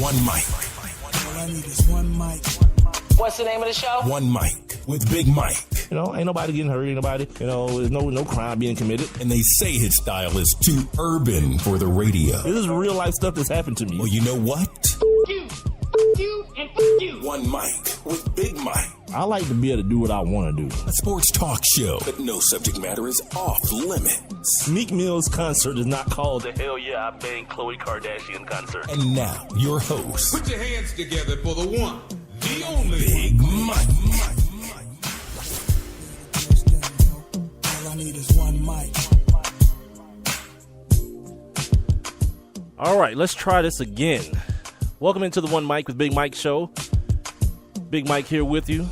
one mic. All I need is one mic. What's the name of the show? One mic with Big Mike. You know, ain't nobody getting hurt, anybody. You know, there's no crime being committed. And they say his style is too urban for the radio. This is real life stuff that's happened to me. Well, you know what? You, and you. One mic with Big Mike. I like to be able to do what I want to do. A sports talk show, but no subject matter is off limits. Meek Mill's concert is not called the Hell Yeah, I Banged Khloe Kardashian concert. And now, your host. Put your hands together for the one, the only Big Mike. All I need is one mic. All right, let's try this again. Welcome into the One Mic with Big Mike show. Big Mike here with you.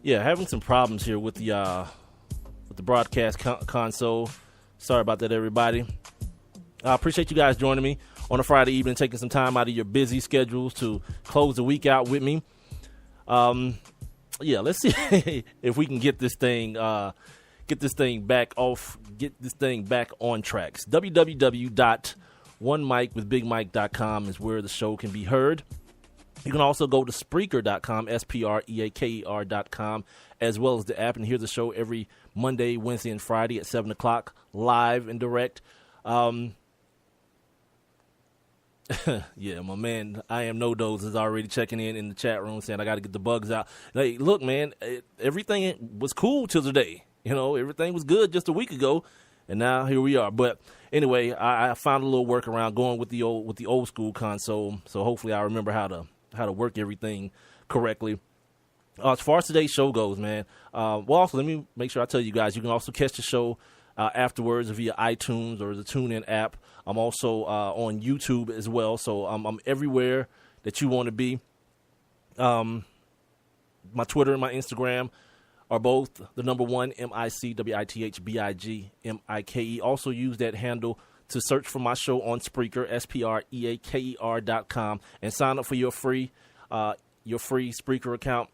Yeah, having some problems here with the broadcast console. Sorry about that, everybody. I appreciate you guys joining me on a Friday evening, taking some time out of your busy schedules to close the week out with me. Yeah, let's see if we can get this thing back on tracks. www.onemicwithbigmike.com is where the show can be heard. You can also go to Spreaker.com, Spreaker.com, as well as the app, and hear the show every Monday, Wednesday, and Friday at 7 o'clock, live and direct. Yeah, my man, I Am No Dose is already checking in the chat room saying I got to get the bugs out. Hey, look, man, everything was cool till today. You know, everything was good just a week ago, and now here we are. But anyway, I found a little workaround going with the old school console, so hopefully I remember how to work everything correctly. As far as today's show goes, man, also let me make sure I tell you guys, you can also catch the show afterwards via iTunes or the TuneIn app. I'm also on YouTube as well, so I'm everywhere that you want to be. My Twitter and my Instagram are both the number one, MICWITHBIGMIKE. Also use that handle to search for my show on Spreaker, SPREAKER.com, and sign up for your free Spreaker account.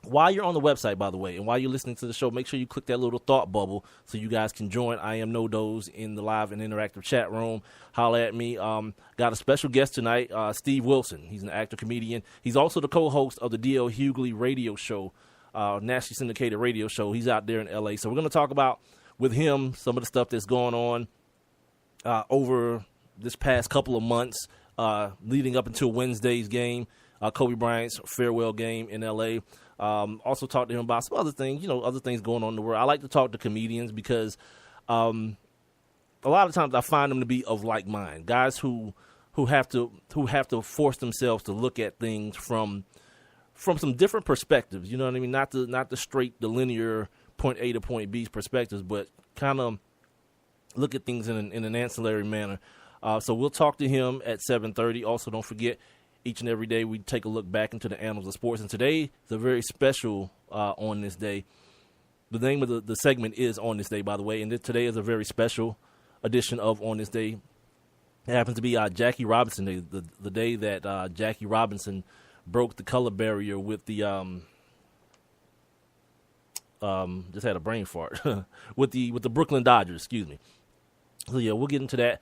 While you're on the website, by the way, and while you're listening to the show, make sure you click that little thought bubble so you guys can join I Am No Dose in the live and interactive chat room. Holla at me. Got a special guest tonight, Steve Wilson. He's an actor, comedian. He's also the co-host of the D.L. Hughley radio show, nationally syndicated radio show. He's out there in L.A. So we're going to talk about, with him, some of the stuff that's going on over this past couple of months, leading up until Wednesday's game, Kobe Bryant's farewell game in L.A. Also talk to him about some other things, other things going on in the world. I like to talk to comedians because a lot of times I find them to be of like mind, guys who have to force themselves to look at things from some different perspectives. You know what I mean? Not the linear point A to point B perspectives, but kind of look at things in an ancillary manner. So we'll talk to him at 7:30. Also, don't forget, each and every day we take a look back into the annals of sports. And today is a very special On This Day. The name of the segment is On This Day, by the way. And today is a very special edition of On This Day. It happens to be Jackie Robinson Day, the day that Jackie Robinson broke the color barrier with the just had a brain fart with the Brooklyn Dodgers, excuse me. So yeah, we'll get into that.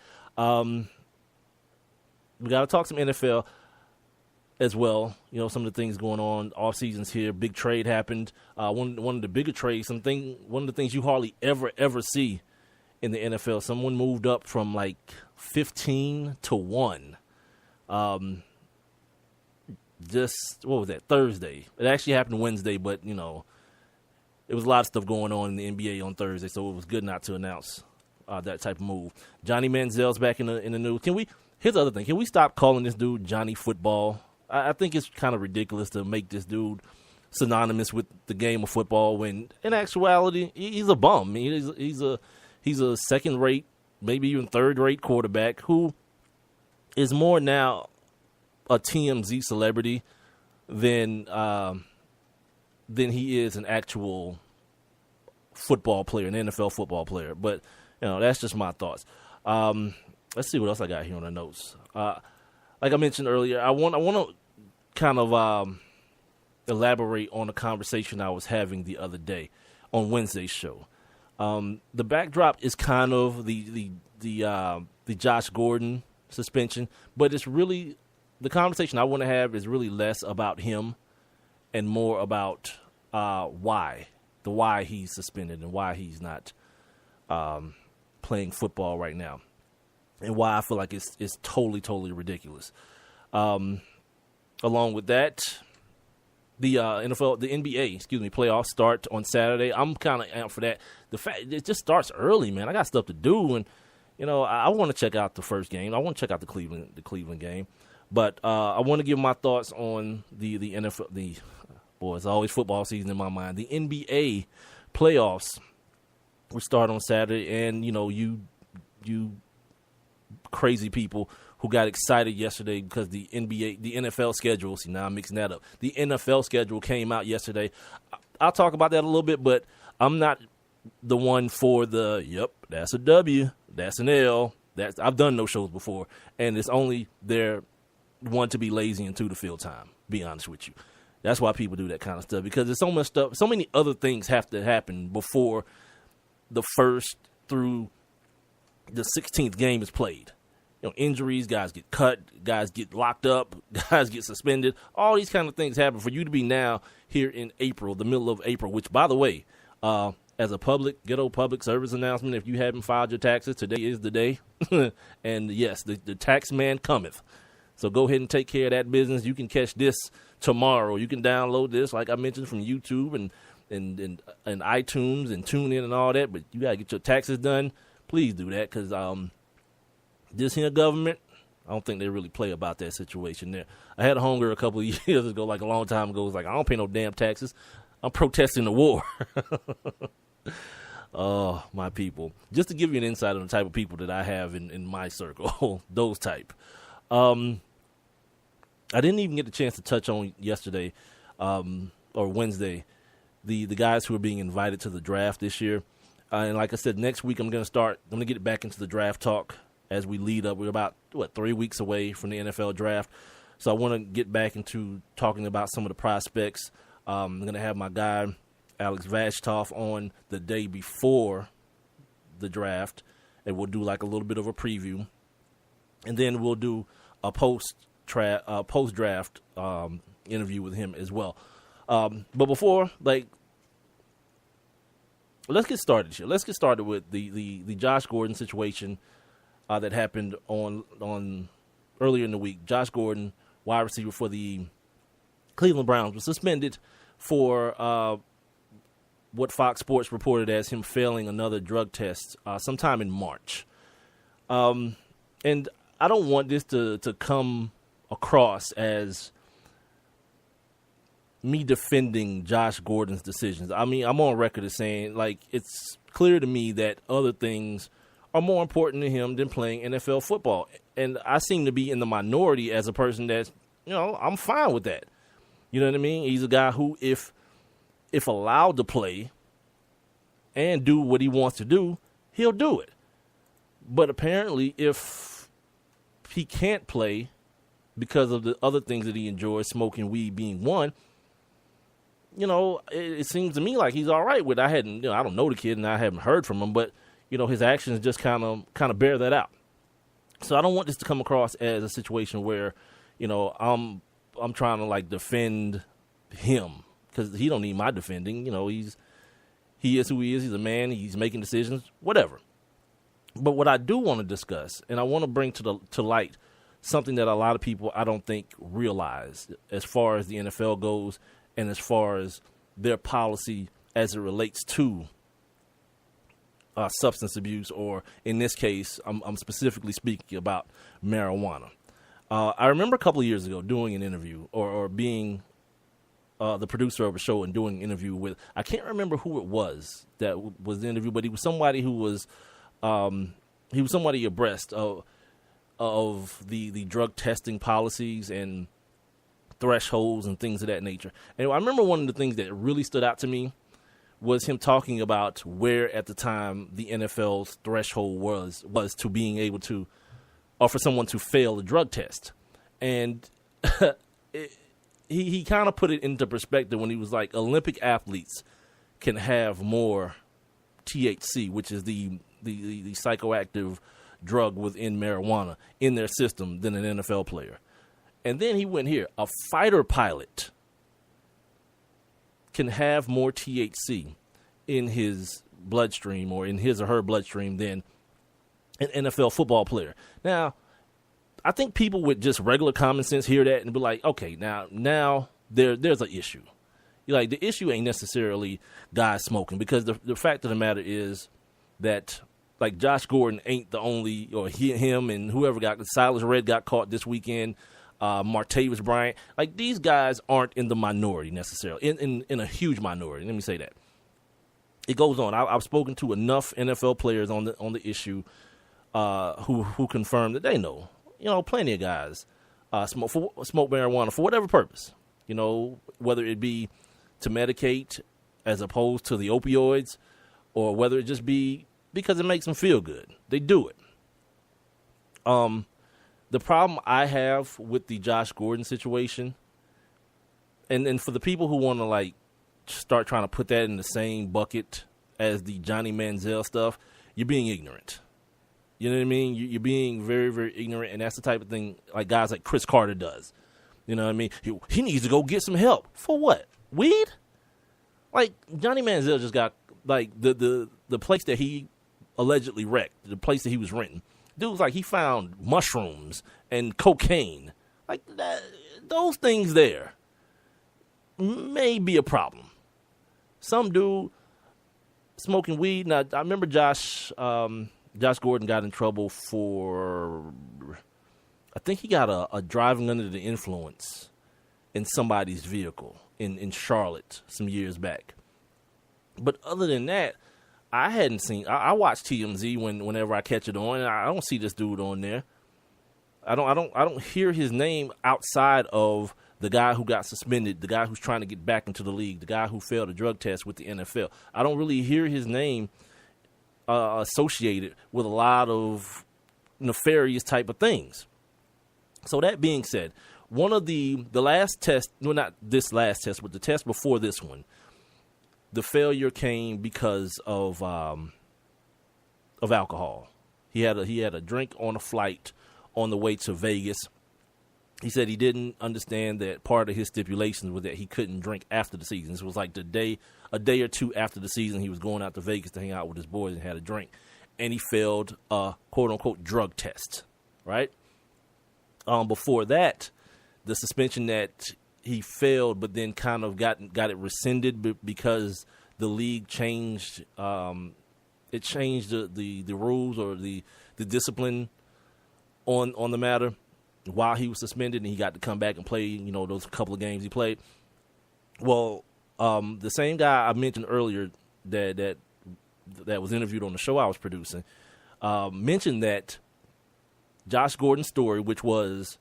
We got to talk some NFL as well. Some of the things going on, off seasons here. Big trade happened. One of the bigger trades, one of the things you hardly ever see in the NFL. Someone moved up from like 15 to 1. Just, what was that, Thursday? It actually happened Wednesday, but, it was a lot of stuff going on in the NBA on Thursday, so it was good not to announce that type of move. Johnny Manziel's back in the news. Here's the other thing. Can we stop calling this dude Johnny Football? I think it's kind of ridiculous to make this dude synonymous with the game of football when, in actuality, he's a bum. He's a second-rate, maybe even third-rate quarterback who is more now a TMZ celebrity than he is an actual football player, an NFL football player. But that's just my thoughts. Let's see what else I got here on the notes. Like I mentioned earlier, I want to kind of elaborate on a conversation I was having the other day on Wednesday's show. The backdrop is kind of the Josh Gordon suspension, but it's really the conversation I want to have is really less about him and more about why he's suspended and why he's not playing football right now, and why I feel like it's totally ridiculous. Along with that, the NBA playoffs start on Saturday. I'm kind of amped for that. The fact it just starts early, man. I got stuff to do, and I want to check out the first game. I want to check out the Cleveland game, but I want to give my thoughts on the NFL. It's always football season in my mind. The NBA playoffs will start on Saturday, and you crazy people who got excited yesterday because the NFL schedule. See, now I'm mixing that up. The NFL schedule came out yesterday. I'll talk about that a little bit, but I'm not the one for that's a W, that's an L. I've done those shows before, and it's only there, one, to be lazy, and two, to fill time. Be honest with you. That's why people do that kind of stuff, because there's so much stuff, so many other things have to happen before the first through the 16th game is played. Injuries, guys get cut, guys get locked up, guys get suspended. All these kind of things happen for you to be now here in April, the middle of April, which, by the way, as a ghetto public service announcement, if you haven't filed your taxes, today is the day. And yes, the tax man cometh. So go ahead and take care of that business. You can catch this tomorrow. You can download this, like I mentioned, from YouTube and iTunes and TuneIn and all that. But you got to get your taxes done. Please do that, because this here government, I don't think they really play about that situation there. I had a homegirl a couple of years ago, like a long time ago, was like, I don't pay no damn taxes. I'm protesting the war. Oh, my people. Just to give you an insight on the type of people that I have in my circle, those type. I didn't even get the chance to touch on yesterday or Wednesday, the guys who are being invited to the draft this year. And like I said, next week I'm going to get back into the draft talk as we lead up. We're about, 3 weeks away from the NFL draft. So I want to get back into talking about some of the prospects. I'm going to have my guy, Alex Vashtoff, on the day before the draft, and we'll do like a little bit of a preview. And then we'll do a post-draft interview with him as well. But before, let's get started here. Let's get started with the Josh Gordon situation that happened on earlier in the week. Josh Gordon, wide receiver for the Cleveland Browns, was suspended for what Fox Sports reported as him failing another drug test sometime in March. And I don't want this to come across as me defending Josh Gordon's decisions. I mean, I'm on record as saying, it's clear to me that other things are more important to him than playing NFL football. And I seem to be in the minority as a person that's, I'm fine with that. You know what I mean? He's a guy who, if allowed to play and do what he wants to do, he'll do it. But apparently, if he can't play because of the other things that he enjoys, smoking weed being one, it seems to me like he's all right with it. I don't know the kid and I haven't heard from him, but his actions just kind of bear that out. So I don't want this to come across as a situation where, I'm trying to defend him, because he don't need my defending. He is who he is. He's a man. He's making decisions, whatever. But what I do want to discuss, and I want to bring to light something that a lot of people I don't think realize as far as the NFL goes and as far as their policy as it relates to substance abuse, or in this case, I'm specifically speaking about marijuana. I remember a couple of years ago doing an interview or being the producer of a show and doing an interview with, I can't remember who it was that was the interview, but he was somebody who was, somebody abreast of the drug testing policies and thresholds and things of that nature. And I remember one of the things that really stood out to me was him talking about where at the time the NFL's threshold was to being able to, or for someone to fail a drug test. And he kind of put it into perspective when he was like, Olympic athletes can have more THC, which is the psychoactive drug within marijuana in their system than an NFL player. And then he went here. A fighter pilot can have more THC in his bloodstream or in his or her bloodstream than an NFL football player. Now, I think people with just regular common sense hear that and be like, okay, now there's an issue. Like, the issue ain't necessarily guys smoking, because the fact of the matter is that, like, Josh Gordon ain't the only, or him and whoever Silas Red got caught this weekend, Martavis Bryant. Like, these guys aren't in the minority necessarily, in a huge minority. Let me say that. It goes on. I've spoken to enough NFL players on the issue who confirm that they know. Plenty of guys smoke marijuana for whatever purpose. Whether it be to medicate as opposed to the opioids, or whether it just be because it makes them feel good. They do it. The problem I have with the Josh Gordon situation, and for the people who want to, like, start trying to put that in the same bucket as the Johnny Manziel stuff, you're being ignorant. You know what I mean? You're being very, very ignorant, and that's the type of thing like guys like Chris Carter does. You know what I mean? He needs to go get some help. For what? Weed? Like, Johnny Manziel just got, like, the place that he allegedly wrecked, the place that he was renting. Dude was like, he found mushrooms and cocaine. Like, those things there may be a problem. Some dude smoking weed. Now, I remember Josh Gordon got in trouble for, I think he got a driving under the influence in somebody's vehicle in Charlotte some years back. But other than that, I hadn't seen. I watch TMZ whenever I catch it on, and I don't see this dude on there. I don't hear his name outside of the guy who got suspended, the guy who's trying to get back into the league, the guy who failed a drug test with the NFL. I don't really hear his name associated with a lot of nefarious type of things. So that being said, one of the last test, well, not this last test, but the test before this one, the failure came because of alcohol. He had a drink on a flight on the way to Vegas. He said he didn't understand that part of his stipulations was that he couldn't drink after the season. This was like a day or two after the season. He was going out to Vegas to hang out with his boys and had a drink, and he failed a quote unquote drug test. Right. Before that, the suspension that he failed, but then kind of got it rescinded because the league changed. It changed the rules or the discipline on the matter while he was suspended, and he got to come back and play. Those couple of games he played. Well, the same guy I mentioned earlier that was interviewed on the show I was producing mentioned that Josh Gordon's story, which was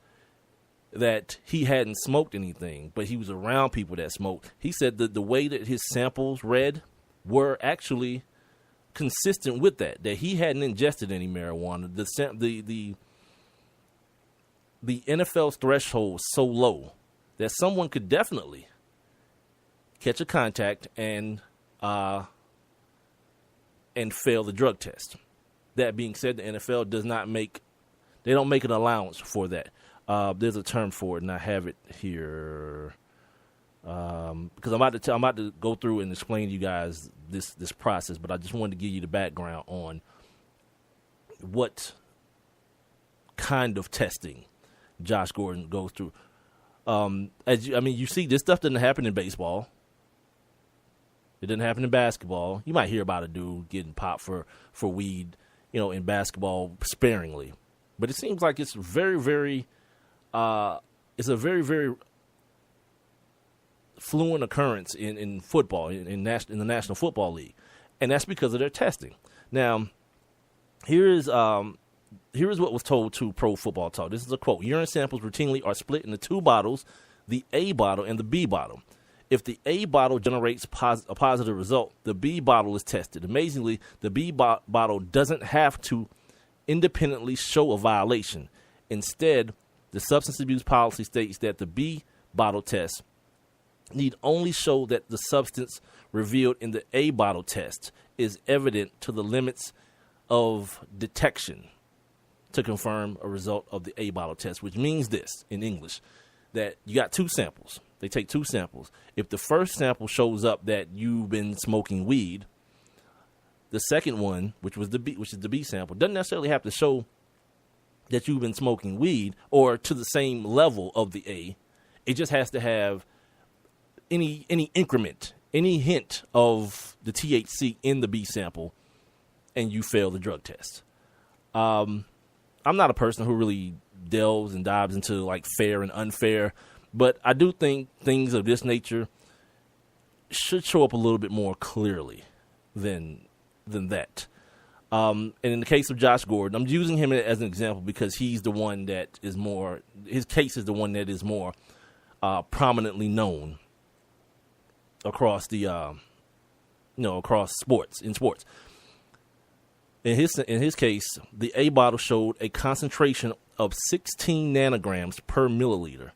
that he hadn't smoked anything, but he was around people that smoked. He said that the way that his samples read were actually consistent with that he hadn't ingested any marijuana. The NFL's threshold was so low that someone could definitely catch a contact and fail the drug test. That being said, the NFL don't make an allowance for that. There's a term for it, and I have it here because I'm about to go through and explain to you guys this process. But I just wanted to give you the background on what kind of testing Josh Gordon goes through. You see, this stuff doesn't happen in baseball. It doesn't happen in basketball. You might hear about a dude getting popped for weed, in basketball sparingly, but it seems like it's very, very. It's a very, very fluent occurrence in football, in the National Football League, and that's because of their testing. Now, here is what was told to Pro Football Talk. This is a quote: "Urine samples routinely are split into two bottles, the A bottle and the B bottle. If the A bottle generates a positive result, the B bottle is tested. Amazingly, the B bottle doesn't have to independently show a violation. Instead, the substance abuse policy states that the B bottle test need only show that the substance revealed in the A bottle test is evident to the limits of detection." to confirm a result of the A bottle test, which means this in English, that you got two samples. They take two samples. If the first sample shows up that you've been smoking weed, the second one, which is the B sample, doesn't necessarily have to show that you've been smoking weed or to the same level of the A. It just has to have any increment, any hint of the THC in the B sample, and you fail the drug test. I'm not a person who really delves and dives into like fair and unfair, but I do think things of this nature should show up a little bit more clearly than that. And in the case of Josh Gordon, I'm using him as an example because he's the one that is more, his case is the one that is more prominently known across the, across sports. In his case, the A bottle showed a concentration of 16 nanograms per milliliter.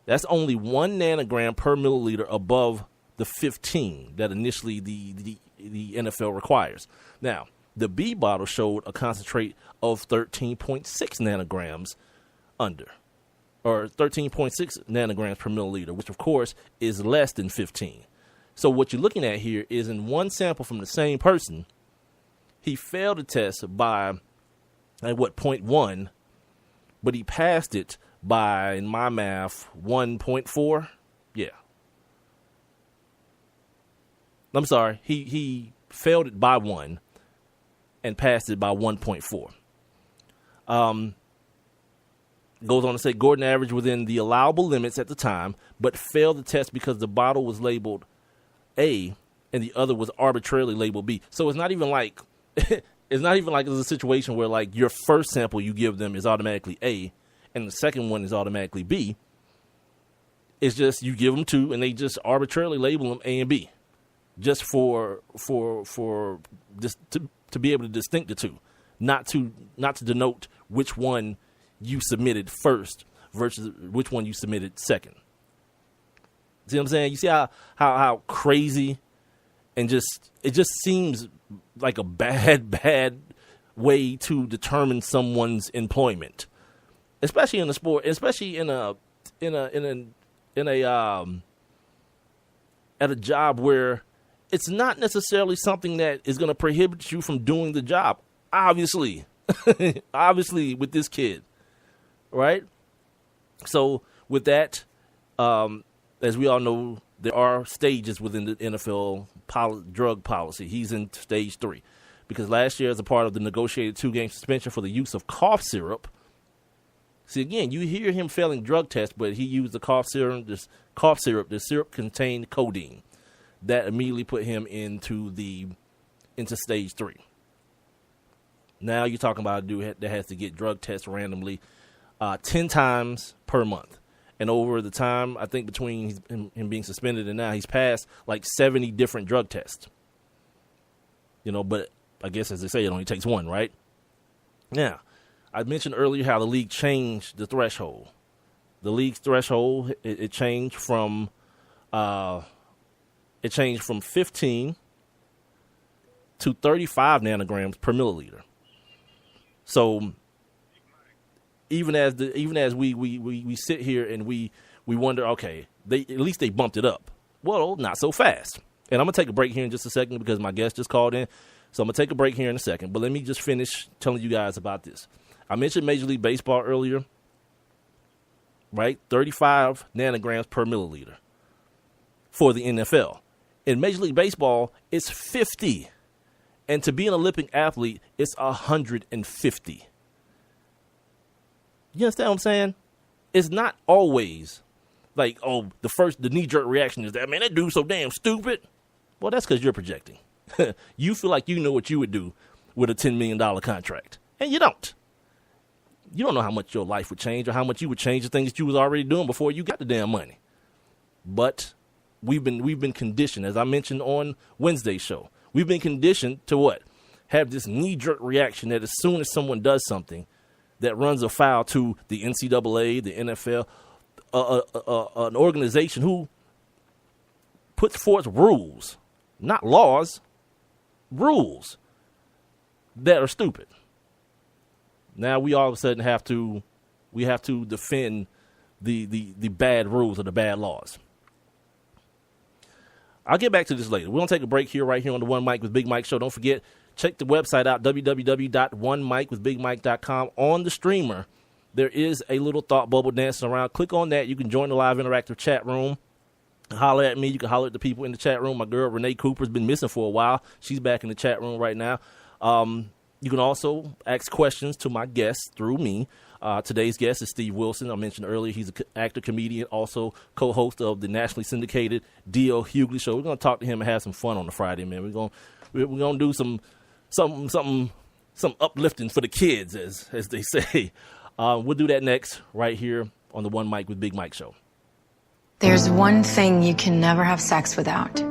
That's only 1 nanogram per milliliter above the 15 that initially the NFL requires. Now, the B bottle showed a concentrate of 13.6 nanograms under, or 13.6 nanograms per milliliter, which of course is less than 15. So what you're looking at here is in one sample from the same person, he failed the test by, 0.1, but he passed it by, in my math, 1.4. Yeah. I'm sorry. He failed it by 1 and passed it by 1.4. Goes on to say Gordon averaged within the allowable limits at the time, but failed the test because the bottle was labeled A and the other was arbitrarily labeled B. So it's not even like it's a situation where like your first sample you give them is automatically A and the second one is automatically B. It's just you give them two and they just arbitrarily label them A and B, just for just to be able to distinct the two, not to denote which one you submitted first versus which one you submitted second. See what I'm saying? You see how crazy and it just seems like a bad way to determine someone's employment, especially in the sport, especially at a job where it's not necessarily something that is going to prohibit you from doing the job. Obviously with this kid, right? So with that, as we all know, there are stages within the NFL drug policy. He's in stage 3 because last year, as a part of the negotiated 2-game suspension for the use of cough syrup. See, again, you hear him failing drug tests, but he used the cough syrup. The syrup contained codeine. That immediately put him into stage 3. Now you're talking about a dude that has to get drug tests randomly 10 times per month. And over the time, I think between him being suspended and now, he's passed like 70 different drug tests. But I guess as they say, it only takes one, right? Now, I mentioned earlier how the league changed the threshold. The league's threshold, it changed from 15 to 35 nanograms per milliliter. So even as we sit here and we wonder, okay, at least they bumped it up. Well, not so fast. And I'm gonna take a break here in just a second because my guest just called in. So I'm gonna take a break here in a second. But let me just finish telling you guys about this. I mentioned Major League Baseball earlier, right? 35 nanograms per milliliter for the NFL. In Major League Baseball, it's 50. And to be an Olympic athlete, it's 150. You understand what I'm saying? It's not always like, oh, the knee-jerk reaction is that, man, that dude's so damn stupid. Well, that's because you're projecting. You feel like you know what you would do with a $10 million contract. And you don't. You don't know how much your life would change or how much you would change the things that you was already doing before you got the damn money. But we've been conditioned, as I mentioned on Wednesday's show, we've been conditioned to what? Have this knee-jerk reaction that as soon as someone does something that runs afoul to the NCAA, the NFL, an organization who puts forth rules, not laws, rules that are stupid. Now we all of a sudden have to defend the bad rules or the bad laws. I'll get back to this later. We're going to take a break here, right here on the One Mic with Big Mike show. Don't forget, check the website out, www.onemicwithbigmike.com. On the streamer, there is a little thought bubble dancing around. Click on that. You can join the live interactive chat room. Holler at me. You can holler at the people in the chat room. My girl, Renee Cooper's been missing for a while. She's back in the chat room right now. You can also ask questions to my guests through me. Today's guest is Steve Wilson. I mentioned earlier he's an actor, comedian, also co-host of the nationally syndicated D.L. Hughley Show. We're going to talk to him and have some fun on the Friday, man. We're going to do some uplifting for the kids, as they say. We'll do that next right here on the One Mic with Big Mike show. There's one thing you can never have sex without.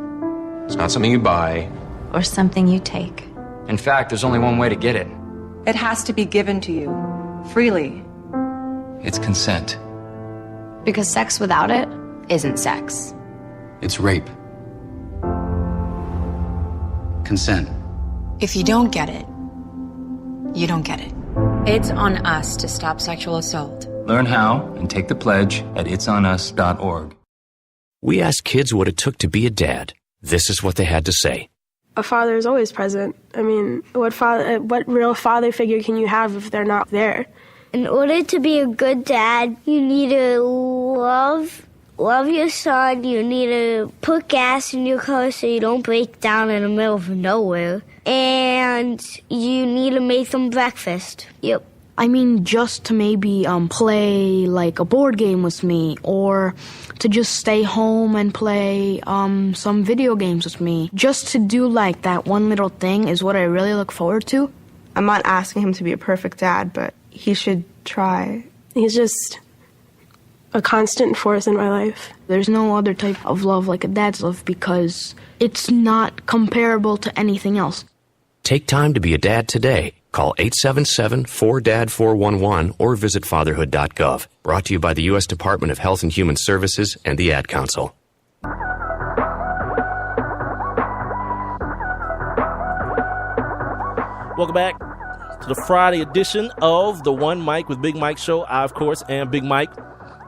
It's not something you buy. Or something you take. In fact, there's only one way to get it. It has to be given to you, freely. It's consent. Because sex without it isn't sex. It's rape. Consent. If you don't get it, you don't get it. It's on us to stop sexual assault. Learn how and take the pledge at itsonus.org. We asked kids what it took to be a dad. This is what they had to say. A father is always present. I mean, what real father figure can you have if they're not there? In order to be a good dad, you need to love your son. You need to put gas in your car so you don't break down in the middle of nowhere. And you need to make them breakfast. Yep. I mean, just to maybe play like a board game with me, or to just stay home and play some video games with me. Just to do like that one little thing is what I really look forward to. I'm not asking him to be a perfect dad, but he should try. He's just a constant force in my life. There's no other type of love like a dad's love because it's not comparable to anything else. Take time to be a dad today. Call 877-4DAD-411 or visit fatherhood.gov. Brought to you by the U.S. Department of Health and Human Services and the Ad Council. Welcome back to the Friday edition of the One Mic with Big Mike show. I, of course, am Big Mike,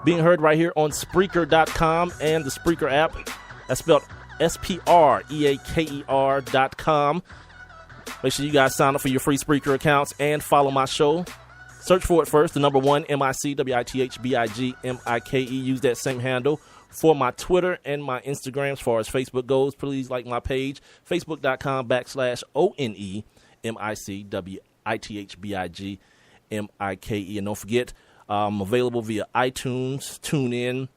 being heard here on Spreaker.com and the Spreaker app. That's spelled SPREAKER.com. Make sure you guys sign up for your free Spreaker accounts and follow my show. Search for it first, the number 1, MICWITHBIGMIKE. Use that same handle for my Twitter and my Instagram. As far as Facebook goes, please like my page, facebook.com/ONEMICWITHBIGMIKE. And don't forget, I'm available via iTunes, TuneIn,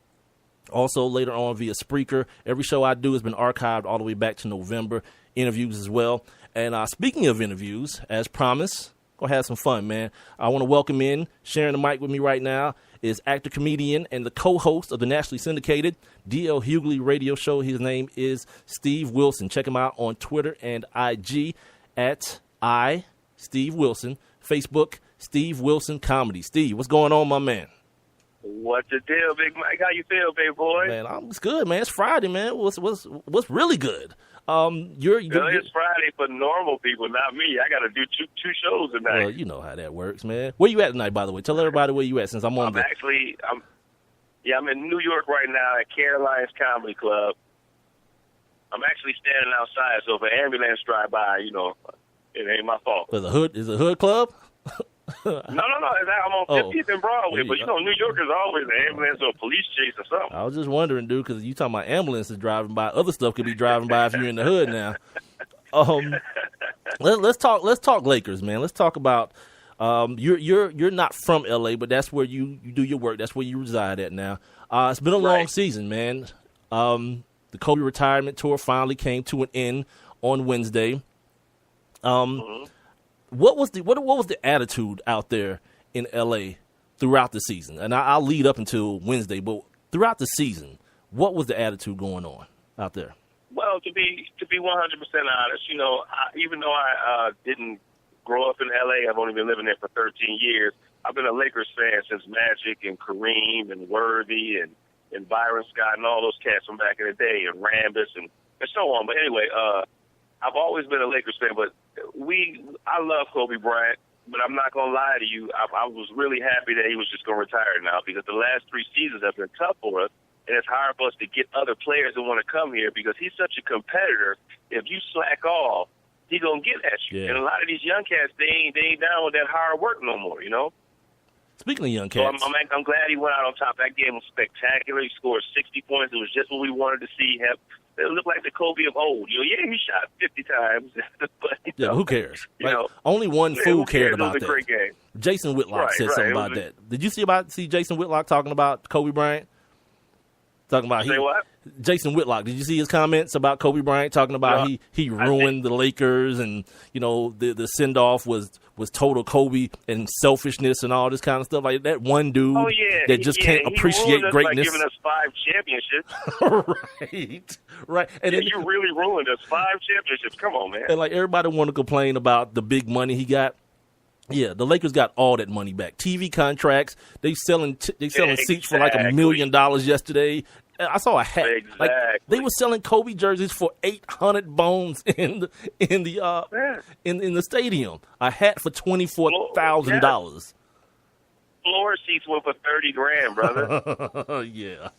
also later on via Spreaker. Every show I do has been archived all the way back to November. Interviews as well. And speaking of interviews, as promised, gonna have some fun, man. I want to welcome in, sharing the mic with me right now, is actor, comedian, and the co-host of the nationally syndicated D.L. Hughley radio show. His name is Steve Wilson. Check him out on Twitter and IG at Steve Wilson. Facebook, Steve Wilson Comedy. Steve, what's going on, my man? What's the deal, Big Mike? How you feel, big boy? Man, it's good, man. It's Friday, man. What's really good? It's Friday for normal people, not me. I got to do two shows tonight. Well, you know how that works, man. Where you at tonight, by the way? Tell everybody where you at, since I'm on. I'm in New York right now at Caroline's Comedy Club. I'm actually standing outside, so if an ambulance drive by, it ain't my fault. Is a hood club? No. I'm on 50th and Broadway, but New York is always an ambulance or a police chase or something. I was just wondering, dude, because you talking about ambulances driving by. Other stuff could be driving by if you're in the hood now. Let's talk Lakers, man. Let's talk about you're not from LA, but that's where you do your work. That's where you reside at now. It's been a long season, man. The Kobe retirement tour finally came to an end on Wednesday. What was the attitude out there in LA throughout the season? And I'll lead up until Wednesday, but throughout the season, what was the attitude going on out there? Well, to be 100% honest, even though I didn't grow up in LA, I've only been living there for 13 years. I've been a Lakers fan since Magic and Kareem and Worthy and Byron Scott and all those cats from back in the day, and Rambis and so on. But anyway, I've always been a Lakers fan, but I love Kobe Bryant. But I'm not going to lie to you. I was really happy that he was just going to retire now because the last 3 seasons have been tough for us, and it's hard for us to get other players that want to come here because he's such a competitor. If you slack off, he's going to get at you. Yeah. And a lot of these young cats, they ain't down with that hard work no more, you know? Speaking of young cats. So I'm glad he went out on top. That game was spectacular. He scored 60 points. It was just what we wanted to see. It looked like the Kobe of old. You know, yeah, he shot 50 times. But, who cares? Only one fool cared about that. It was a great game. Jason Whitlock said something about that. Did you see Jason Whitlock talking about Kobe Bryant? Talking about what? Jason Whitlock. Did you see his comments about Kobe Bryant talking about he ruined the Lakers and the send off was total Kobe and selfishness and all this kind of stuff like that. One dude that just can't appreciate greatness. By giving us 5 championships. right. And then, you really ruined us 5 championships. Come on, man. And everybody want to complain about the big money he got. Yeah, the Lakers got all that money back. TV contracts. They selling seats for like $1 million yesterday. I saw a hat. Exactly. They were selling Kobe jerseys for 800 bones in the stadium. A hat for $24,000. Floor seats went for $30,000, brother. Yeah.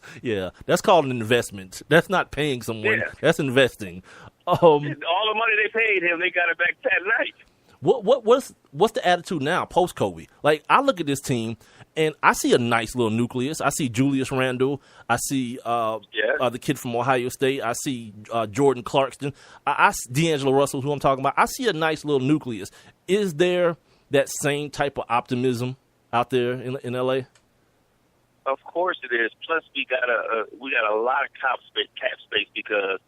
That's called an investment. That's not paying someone. Yeah. That's investing. All the money they paid him, they got it back that night. What's the attitude now post Kobe? Like, I look at this team and I see a nice little nucleus. I see Julius Randle. I see the kid from Ohio State. I see Jordan Clarkson. I see D'Angelo Russell, who I'm talking about. I see a nice little nucleus. Is there that same type of optimism out there in LA? Of course it is. Plus, we got a lot of cap space because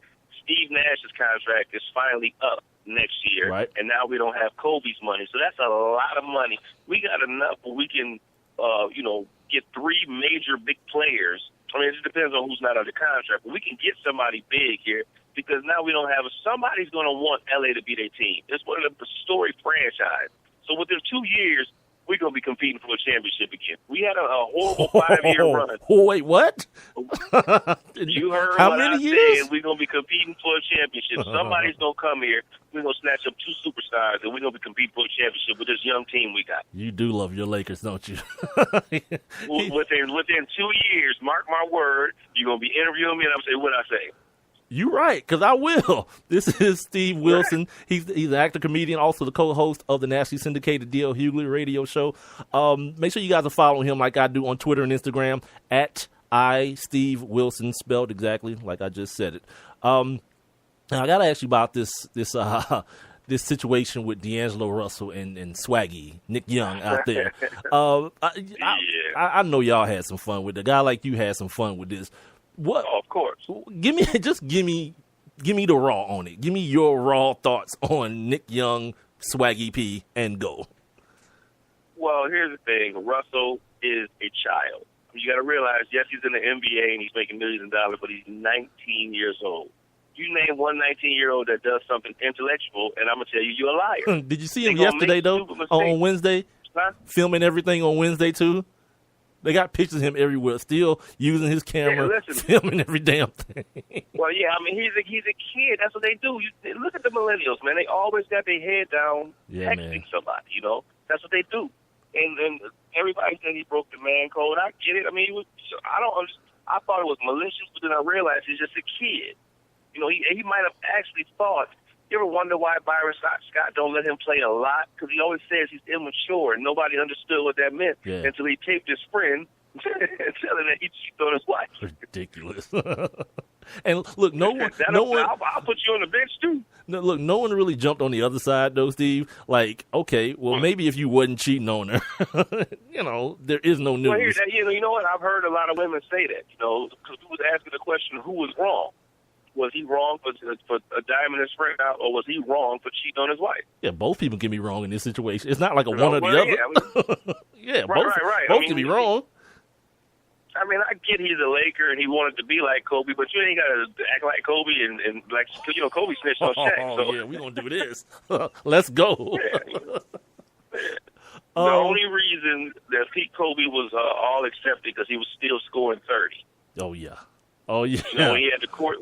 Steve Nash's contract is finally up next year, right? And now we don't have Kobe's money, so that's a lot of money. We got enough where we can, get 3 major big players. I mean, it just depends on who's not under contract, but we can get somebody big here because now we don't have somebody's going to want LA to be their team. It's one of the story franchise. So within 2 years, we're going to be competing for a championship again. We had a horrible 5-year run. Wait, what? You heard How what many I years? said. We're going to be competing for a championship. Somebody's going to come here. We're going to snatch up 2 superstars, and we're going to be competing for a championship with this young team we got. You do love your Lakers, don't you? Within 2 years, mark my word, you're going to be interviewing me, and I'm going to say what I say. You're right, because I will. This is Steve Wilson. He's an actor, comedian, also the co-host of the nationally syndicated D.L. Hughley radio show. Make sure you guys are following him like I do on Twitter and Instagram at @SteveWilson, spelled exactly like I just said it. Now I got to ask you about this situation with D'Angelo Russell and Swaggy, Nick Young out there. I know y'all had some fun with it. A guy like you had some fun with this. What? Oh, of course. Give me the raw on it. Give me your raw thoughts on Nick Young, Swaggy P, and go. Well, here's the thing. Russell is a child. You got to realize, yes, he's in the NBA and he's making millions of dollars, but he's 19 years old. You name one 19-year-old that does something intellectual, and I'm going to tell you, you're a liar. Did you see him yesterday, though, on Wednesday? Huh? Filming everything on Wednesday, too? They got pictures of him everywhere, still using his camera, filming every damn thing. Well, yeah, I mean, he's a kid. That's what they do. Look at the millennials, man. They always got their head down texting somebody, That's what they do. And everybody said he broke the man code. I get it. I mean, I thought it was malicious, but then I realized he's just a kid. He might have actually thought. You ever wonder why Byron Scott don't let him play a lot? Because he always says he's immature, and nobody understood what that meant until he taped his friend telling that he cheated on his wife. Ridiculous. And look, no one. I'll put you on the bench too. No one really jumped on the other side though, Steve. Like, okay, well, maybe if you wasn't cheating on her, there is no news. Well, you know what? I've heard a lot of women say that. Because we was asking the question, who was wrong? Was he wrong for a diamond his friend out, or was he wrong for cheating on his wife? Yeah, both people can be wrong in this situation. It's not like one or the other. Yeah, right. Both can be wrong. I mean, I get he's a Laker and he wanted to be like Kobe, but you ain't got to act like Kobe and like, Kobe snitched on Shaq. So. Yeah, we're going to do this. Let's go. The only reason that Pete Kobe was all accepted because he was still scoring 30. Oh, yeah. Oh yeah. You know, when he had the court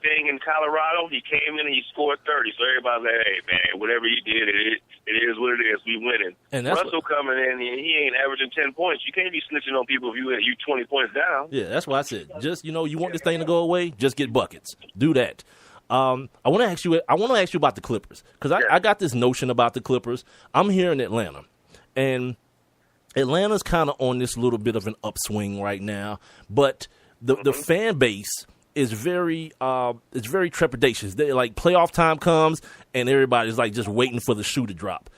thing in Colorado, he came in and he scored 30. So everybody's like, hey man, whatever he did, it is what it is. We winning. And that's Russell coming in, he ain't averaging 10 points. You can't be snitching on people if you 20 points down. Yeah, that's why I said, just, you want this thing to go away, just get buckets. Do that. I want to ask you about the Clippers, because I got this notion about the Clippers. I'm here in Atlanta, and Atlanta's kind of on this little bit of an upswing right now, but the fan base is very trepidatious. They, like, playoff time comes and everybody's like just waiting for the shoe to drop.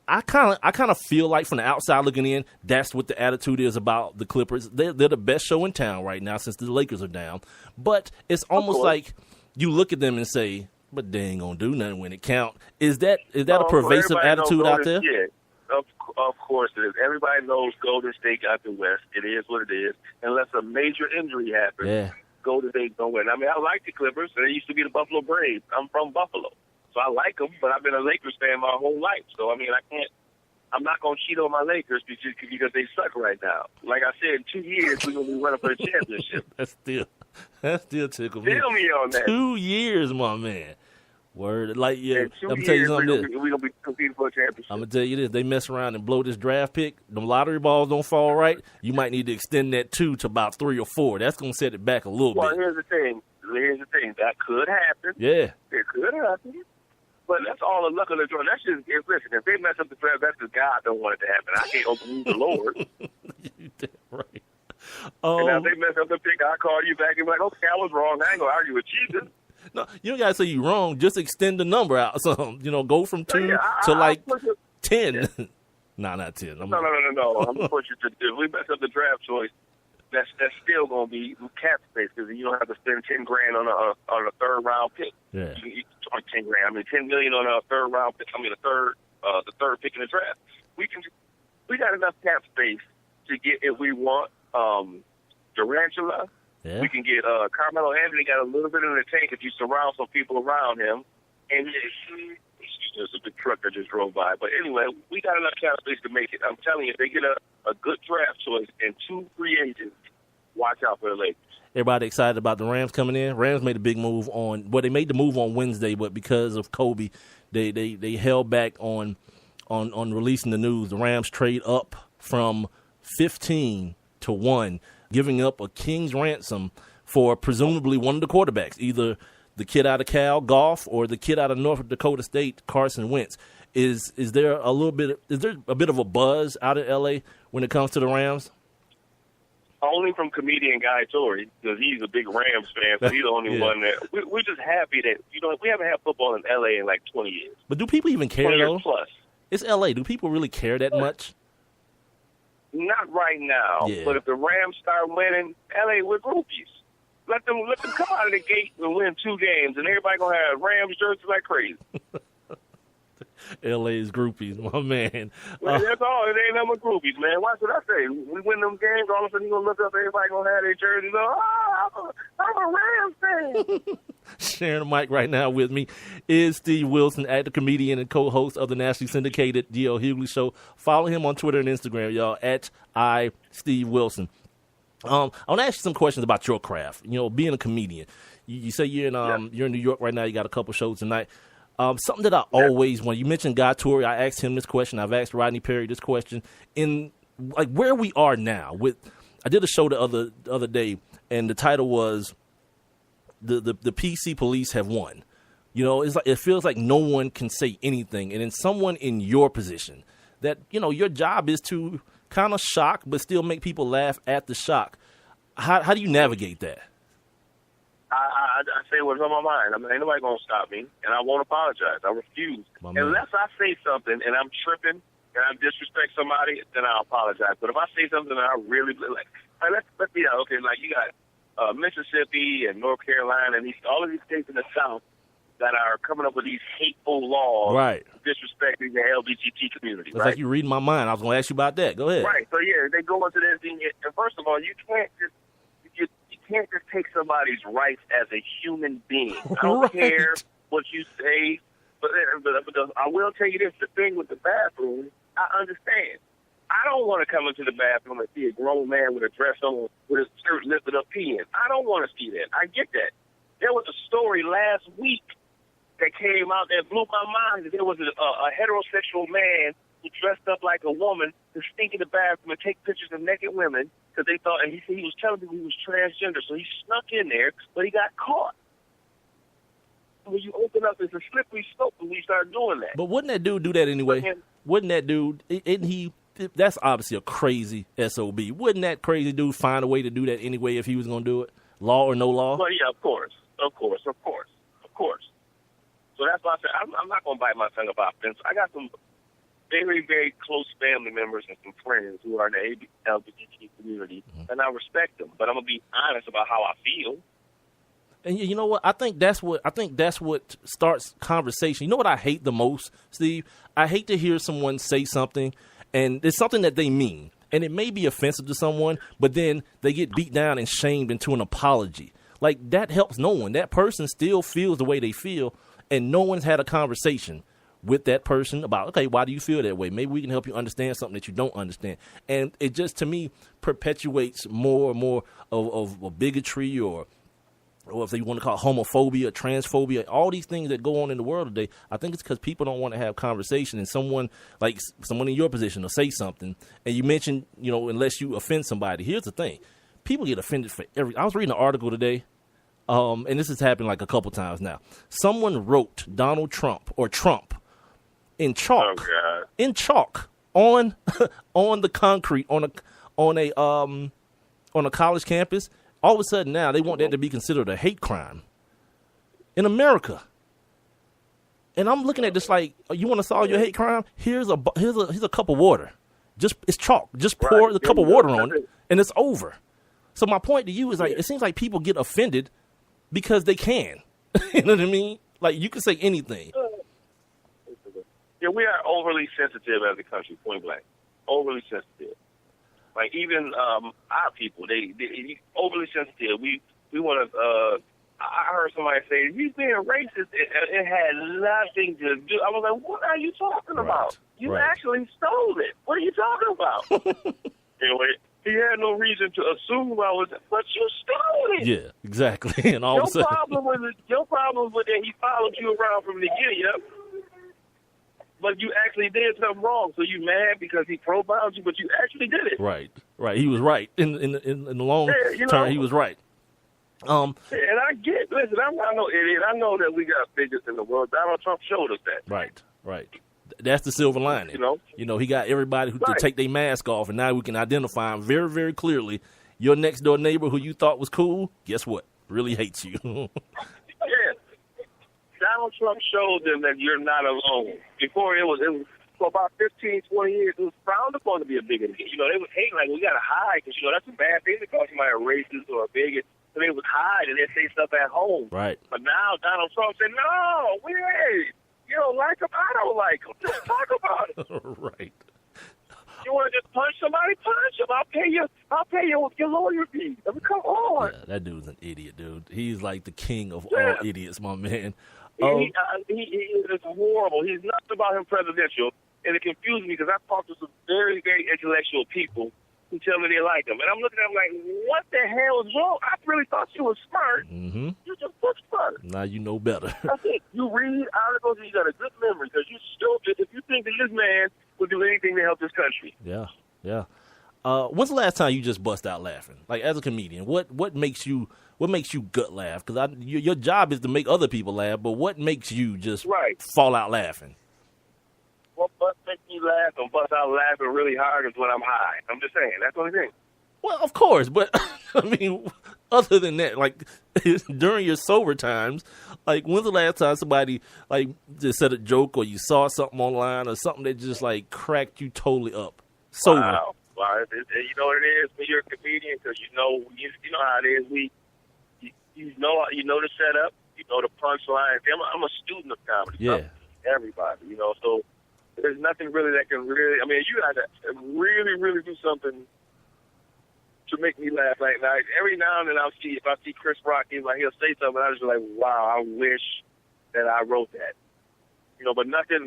I kind of feel like, from the outside looking in, that's what the attitude is about the Clippers. They're the best show in town right now since the Lakers are down. But it's almost like you look at them and say, but they ain't gonna do nothing when it count. Is that a pervasive attitude out there? Yeah, of course it is. Everybody knows Golden State got the West. It is what it is. Unless a major injury happens, Golden State don't win. I mean, I like the Clippers. They used to be the Buffalo Braves. I'm from Buffalo, so I like them. But I've been a Lakers fan my whole life. So I mean, I'm not gonna cheat on my Lakers because they suck right now. Like I said, in 2 years we're gonna be running for a championship. That still tickles me. Tell me on that. 2 years, my man. Word, like, yeah. I'm gonna tell you something. We're gonna be competing for a championship. I'm gonna tell you this: they mess around and blow this draft pick. Them lottery balls don't fall right. You might need to extend that 2 to about 3 or 4. That's gonna set it back a little bit. Well, here's the thing. That could happen. Yeah, it could happen. But that's all the luck of the draw. That's just, listen, if they mess up the draft, that's because God don't want it to happen. I can't overrule the Lord. You damn right. And now if they mess up the pick, I'll call you back and be like, okay, I was wrong. I ain't going to argue with Jesus. No, you don't got to say you're wrong. Just extend the number out. So, go from 2 to like 10. Nah, not 10. No. I'm going to push it to, if we mess up the draft choice, that's still going to be cap space because you don't have to spend $10,000 on a third round pick. Yeah. 10 grand. I mean, $10 million on a third round pick. I mean, the third pick in the draft. We got enough cap space to get, if we want, Durantula. Yeah. We can get Carmelo Anthony. Got a little bit in the tank if you surround some people around him. And there's a big truck that just drove by. But anyway, we got enough cap space to make it. I'm telling you, if they get a good draft choice and 2 free agents, watch out for the Lakers. Everybody excited about the Rams coming in. Rams made a big move they made the move on Wednesday, but because of Kobe, they held back on releasing the news. The Rams trade up from 15 to 1, giving up a king's ransom for presumably one of the quarterbacks, either the kid out of Cal, Goff, or the kid out of North Dakota State, Carson Wentz. Is there a bit of a buzz out of LA when it comes to the Rams? Only from comedian Guy Torrey, because he's a big Rams fan, so he's the only one that we're just happy that we haven't had football in LA in like 20 years. But do people even care though? Plus. It's LA. Do people really care that much? Not right now. Yeah. But if the Rams start winning, LA, we're groupies. Let them come out of the gate and win 2 games, and everybody gonna have Rams jerseys like crazy. LA's groupies, my man. Well, that's all. It ain't nothing but groupies, man. Watch what I say. We win them games, all of a sudden you gonna look up, everybody gonna have their jerseys on. I'm a Rams fan. Sharing the mic right now with me is Steve Wilson, actor, comedian, and co-host of the nationally syndicated D.L. Hughley Show. Follow him on Twitter and Instagram, y'all, at @SteveWilson. I want to ask you some questions about your craft. Being a comedian. You say you're in New York right now. You got a couple shows tonight. Something that I always want. You mentioned Guy Torrey. I asked him this question. I've asked Rodney Perry this question. In like where we are now. I did a show the other day, and the title was the PC police have won. It's like it feels like no one can say anything, and then someone in your position that your job is to kind of shock but still make people laugh at the shock. How do you navigate that? I say what's on my mind. I mean, ain't nobody gonna stop me, and I won't apologize. I refuse. Unless I say something and I'm tripping and I disrespect somebody, then I'll apologize. But if I say something that I really like let's be honest. Okay, like you got Mississippi and North Carolina and all of these states in the South that are coming up with these hateful laws, right, disrespecting the LGBT community. It's like you reading my mind. I was gonna ask you about that. Go ahead. Right. So yeah, they go into this thing, and first of all, you can't just take somebody's rights as a human being. I don't care what you say, but I will tell you this: the thing with the bathroom, I understand. I don't want to come into the bathroom and see a grown man with a dress on with his shirt lifted up peeing. I don't want to see that. I get that. There was a story last week that came out that blew my mind. There was a heterosexual man who dressed up like a woman to stink in the bathroom and take pictures of naked women because they thought, and he said he was telling people he was transgender, so he snuck in there, but he got caught. When you open up, it's a slippery slope when we start doing that. But wouldn't that dude do that anyway? Wouldn't that dude, isn't he, that's obviously a crazy SOB. Wouldn't that crazy dude find a way to do that anyway if he was going to do it? Law or no law? Well, yeah, of course. So that's why I said I'm not going to bite my tongue about fence. I got some very, very close family members and some friends who are in the LGBT community, and I respect them. But I'm going to be honest about how I feel. And you know what? I think that's what starts conversation. You know what I hate the most, Steve? I hate to hear someone say something, and it's something that they mean, and it may be offensive to someone, but then they get beat down and shamed into an apology. Like, that helps no one. That person still feels the way they feel, and no one's had a conversation with that person about, okay, why do you feel that way? Maybe we can help you understand something that you don't understand. And it just, to me, perpetuates more and more of bigotry or if they want to call it homophobia, transphobia, all these things that go on in the world today. I think it's because people don't want to have conversation, and someone in your position will say something, and you mention, unless you offend somebody. Here's the thing. People get offended for I was reading an article today, and this has happened like a couple times now. Someone wrote Donald Trump or Trump in chalk, on the concrete on a college campus. All of a sudden now they want that to be considered a hate crime in America. And I'm looking at this like, you want to solve your hate crime? Here's a cup of water. It's chalk. Just pour the cup of water on it, and it's over. So my point to you is, like, it seems like people get offended because they can. You know what I mean? Like, you can say anything. Yeah, we are overly sensitive as a country, point blank. Overly sensitive. Like, even our people, they overly sensitive. We want to. I heard somebody say he's being racist. It had nothing to do. I was like, what are you talking about? You actually stole it. What are you talking about? Anyway, he had no reason to assume I was, but you stole it. Yeah, exactly. And all of a sudden, your problem was that he followed you around from the beginning. But you actually did something wrong, so you mad because he profiled you, but you actually did it. Right. He was right in the long term. He was right. And I get. Listen, I'm not no idiot. I know that we got bigots in the world. Donald Trump showed us that. Right. That's the silver lining. He got everybody who to take their mask off, and now we can identify them very, very clearly. Your next door neighbor who you thought was cool, guess what? Really hates you. Donald Trump showed them that you're not alone. Before it was for about 15, 20 years, it was frowned upon to be a bigot. They would hate, like, we got to hide because, that's a bad thing to call somebody a racist or a bigot. So they would hide and they'd say stuff at home. Right. But now Donald Trump said, no, you don't like him? I don't like him. Just talk about it. Right. You want to just punch somebody? Punch him. I'll pay you your lawyer fees. I mean, come on. Yeah, that dude's an idiot, dude. He's like the king of all idiots, my man. He is horrible. He's nuts about him presidential, and it confuses me because I've talked to some very, very intellectual people who tell me they like him. And I'm looking at him like, what the hell is wrong? I really thought you were smart. Mm-hmm. You're just book smart. Now you know better. That's it. You read articles and you got a good memory because you're stupid if you think that this man will do anything to help this country. Yeah. When's the last time you just bust out laughing? Like, as a comedian, what makes you gut laugh? Because your job is to make other people laugh, but what makes you just fall out laughing? What makes me laugh and bust out laughing really hard is when I'm high. I'm just saying, that's the only thing. Well, of course, but I mean, other than that, like during your sober times, like when's the last time somebody like just said a joke or you saw something online or something that just like cracked you totally up? Sober. Wow. Well, you know what it is when you're a comedian because you know how it is. You know the setup, you know the punchline. I'm a student of comedy. Yeah. Everybody, so there's nothing really that can really. I mean, you got to really, really do something to make me laugh. Like every now and then if I see Chris Rock, he'll say something, I just be like, wow, I wish that I wrote that. But nothing.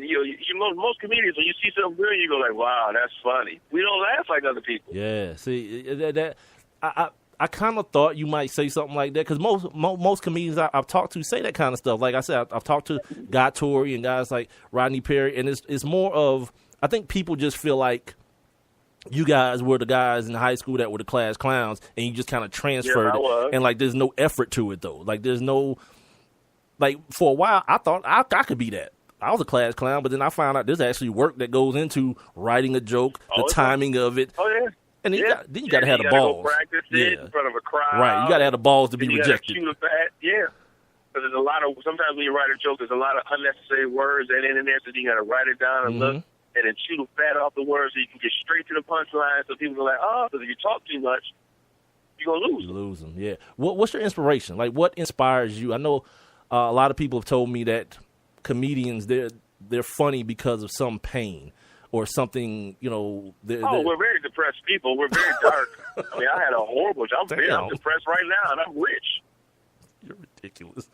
Most comedians, when you see something good, you go like, "Wow, that's funny." We don't laugh like other people. Yeah, see I kind of thought you might say something like that because most comedians I've talked to say that kind of stuff. Like I said, I've talked to Guy Torrey and guys like Rodney Perry, and it's more of, I think people just feel like you guys were the guys in high school that were the class clowns, and you just kind of transferred it, and like there's no effort to it though. Like there's no, like for a while I thought I could be that. I was a class clown, but then I found out there's actually work that goes into writing a joke, the timing of it. Oh yeah. And then you got to have the balls. Go practice it in front of a crowd. Right, you got to have the balls to be rejected. Shoot because there's a lot of, sometimes when you write a joke, there's a lot of unnecessary words that in there, so you got to write it down and look, and then shoot them fat off the words so you can get straight to the punchline. So people are like, oh, because if you talk too much, you're gonna lose them. Lose them, yeah. What's your inspiration? Like, what inspires you? I know a lot of people have told me that comedians they're funny because of some pain or something, we're very depressed people. We're very dark. I mean, I had a horrible job. I'm depressed right now, and I'm rich. You're ridiculous.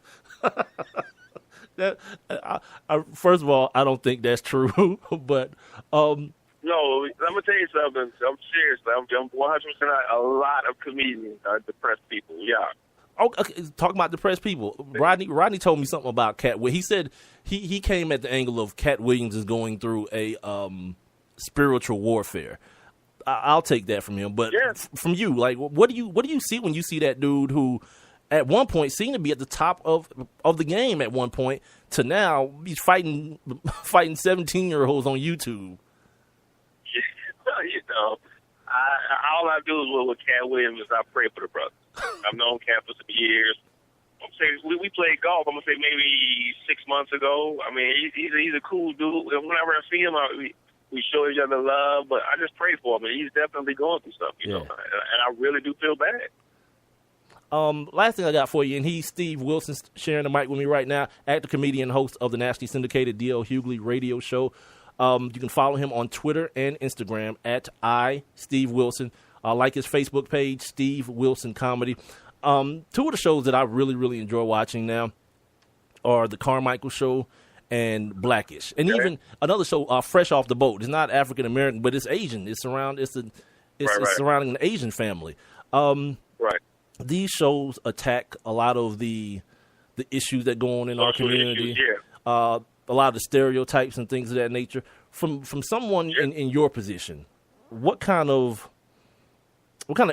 First of all, I don't think that's true, but no, I'm gonna tell you something. I'm serious. I'm 100%. A lot of comedians are depressed people. Yeah. Oh, okay. Talking about depressed people, Rodney told me something about Cat Williams. He said he came at the angle of Cat Williams is going through a spiritual warfare. I'll take that from him, but from you, like, what do you see when you see that dude who, at one point, seemed to be at the top of the game at one point, to now he's fighting 17-year-olds on YouTube. All I do is with Cat Williams is I pray for the brother. I've known Cat for some years. I'm saying we played golf. I'm gonna say maybe 6 months ago. I mean, he's a cool dude. Whenever I see him, we show each other love. But I just pray for him, and he's definitely going through stuff, you know. And I really do feel bad. Last thing I got for you, and he's Steve Wilson, sharing the mic with me right now, actor, comedian, host of the nationally syndicated D.L. Hughley radio show. You can follow him on Twitter and Instagram at Steve Wilson. Like his Facebook page, Steve Wilson Comedy. Two of the shows that I really, really enjoy watching now are The Carmichael Show and Blackish. And even another show, Fresh Off the Boat. It's not African-American, but it's Asian. It's surrounding an Asian family. These shows attack a lot of the issues that go on in our community. A lot of the stereotypes and things of that nature. From someone in your position, what kind of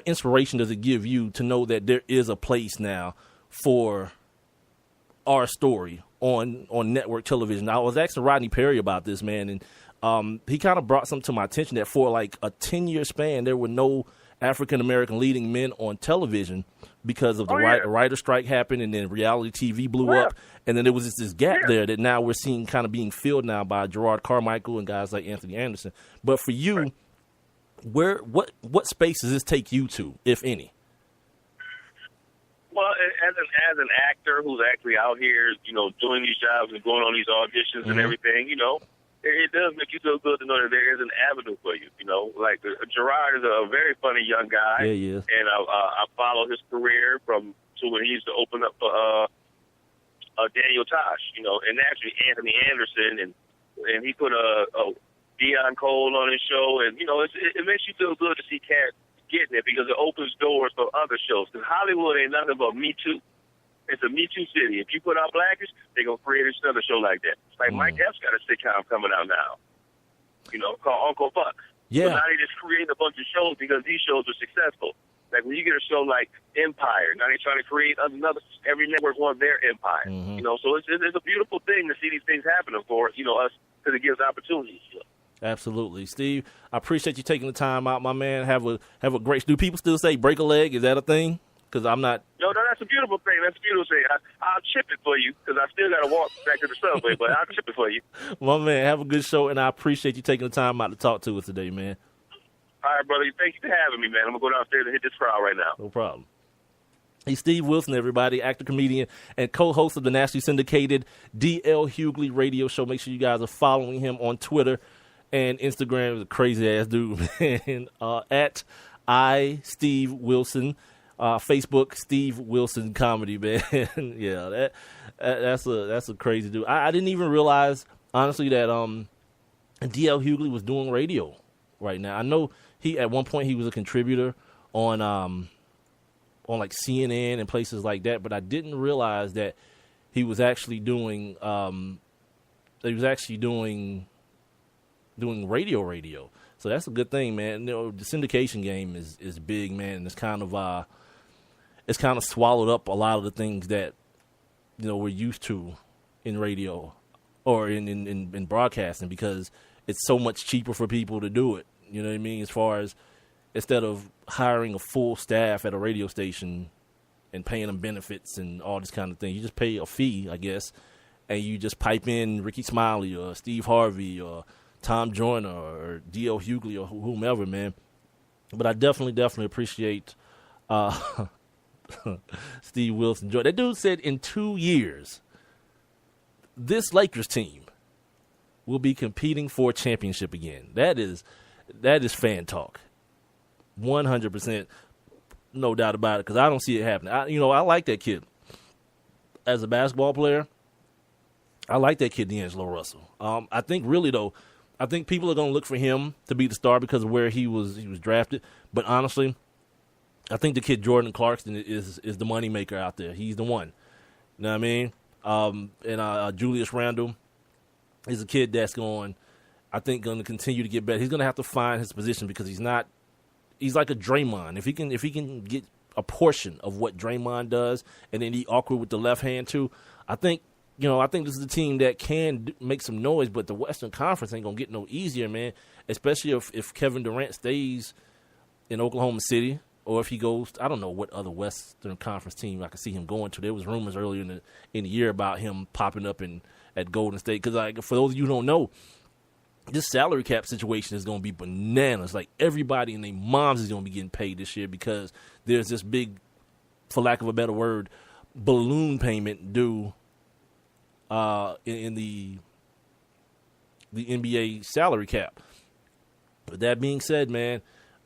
inspiration does it give you to know that there is a place now for our story on network television? I was asking Rodney Perry about this, man, and he kind of brought something to my attention that for like a 10-year span, there were no African-American leading men on television because of the writer strike happened, and then reality TV blew up, and then there was this gap there that now we're seeing kind of being filled now by Gerard Carmichael and guys like Anthony Anderson. But for you, what space does this take you to, if any? Well, as an actor who's actually out here, doing these jobs and going on these auditions and everything, it does make you feel good to know that there is an avenue for you. Like Gerard is a very funny young guy. Yeah, he is. And I follow his career to when he used to open up for Daniel Tosh, and actually Anthony Anderson, and he put a Dion Cole on his show, and it makes you feel good to see Cat getting it because it opens doors for other shows. Because Hollywood ain't nothing but Me Too. It's a Me Too city. If you put out Blackish, they're gonna create another show like that. It's like Mike Epps got a sitcom coming out now, called Uncle Buck. Yeah. So now they just create a bunch of shows because these shows are successful. Like when you get a show like Empire, now they're trying to create another. Every network wants their Empire. So it's a beautiful thing to see these things happening for us because it gives opportunities. Absolutely. Steve, I appreciate you taking the time out, my man. Have a great... Do people still say break a leg? Is that a thing? Because I'm not... No, that's a beautiful thing. That's a beautiful thing. I'll chip it for you because I still got to walk back to the subway, but I'll chip it for you. My man, have a good show, and I appreciate you taking the time out to talk to us today, man. All right, brother. Thank you for having me, man. I'm going to go downstairs and hit this crowd right now. No problem. He's Steve Wilson, everybody, actor, comedian, and co-host of the nationally syndicated D.L. Hughley radio show. Make sure you guys are following him on Twitter and Instagram. Is a crazy-ass dude, man. At Steve Wilson. Facebook, Steve Wilson Comedy, man. Yeah, that's a crazy dude. I didn't even realize honestly that D.L. Hughley was doing radio right now. I know at one point he was a contributor on like CNN and places like that, but I didn't realize that he was actually doing doing radio. So that's a good thing, man. You know, the syndication game is big, man, and it's kind of swallowed up a lot of the things that, you know, we're used to in radio or in broadcasting, because it's so much cheaper for people to do it. You know what I mean? As far as instead of hiring a full staff at a radio station and paying them benefits and all this kind of thing, you just pay a fee, I guess, and you just pipe in Ricky Smiley or Steve Harvey or Tom Joyner or D.L. Hughley or whomever, man. But I definitely appreciate Steve Wilson. That dude said in 2 years, this Lakers team will be competing for a championship again. That is fan talk. 100%, no doubt about it, because I don't see it happening. I like that kid. As a basketball player, I like that kid, D'Angelo Russell. I think really, though, I think people are going to look for him to be the star because of where he was drafted. But honestly, I think the kid Jordan Clarkson is the moneymaker out there. He's the one. You know what I mean? And Julius Randle is a kid that's going to continue to get better. He's going to have to find his position because he's like a Draymond. If he can get a portion of what Draymond does and then he awkward with the left hand too, I think this is a team that can make some noise, but the Western Conference ain't going to get no easier, man, especially if Kevin Durant stays in Oklahoma City or if he goes, I don't know what other Western Conference team I could see him going to. There was rumors earlier in the year about him popping up at Golden State because, for those of you who don't know, this salary cap situation is going to be bananas. Like, everybody and their moms is going to be getting paid this year because there's this big, for lack of a better word, balloon payment due in the NBA salary cap. With that being said, man,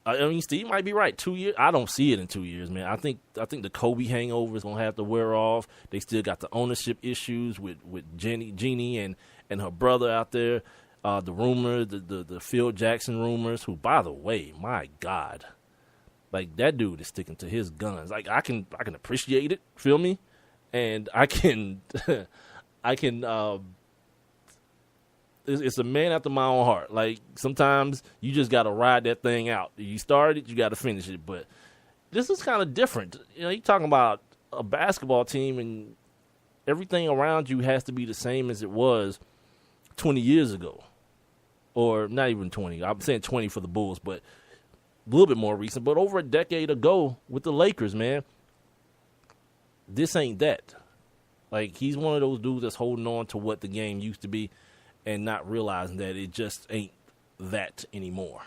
I mean, Steve might be right. 2 years, I don't see it in 2 years, man. I think the Kobe hangover is gonna have to wear off. They still got the ownership issues with Jeannie and her brother out there. The rumor, the Phil Jackson rumors. Who, by the way, my God, like, that dude is sticking to his guns. Like, I can appreciate it. Feel me? And I can it's a man after my own heart. Like, sometimes you just got to ride that thing out. You start it, you got to finish it. But this is kind of different. You know, you're talking about a basketball team and everything around you has to be the same as it was 20 years ago. Or not even 20. I'm saying 20 for the Bulls, but a little bit more recent. But over a decade ago with the Lakers, man, this ain't that. Like, he's one of those dudes that's holding on to what the game used to be and not realizing that it just ain't that anymore.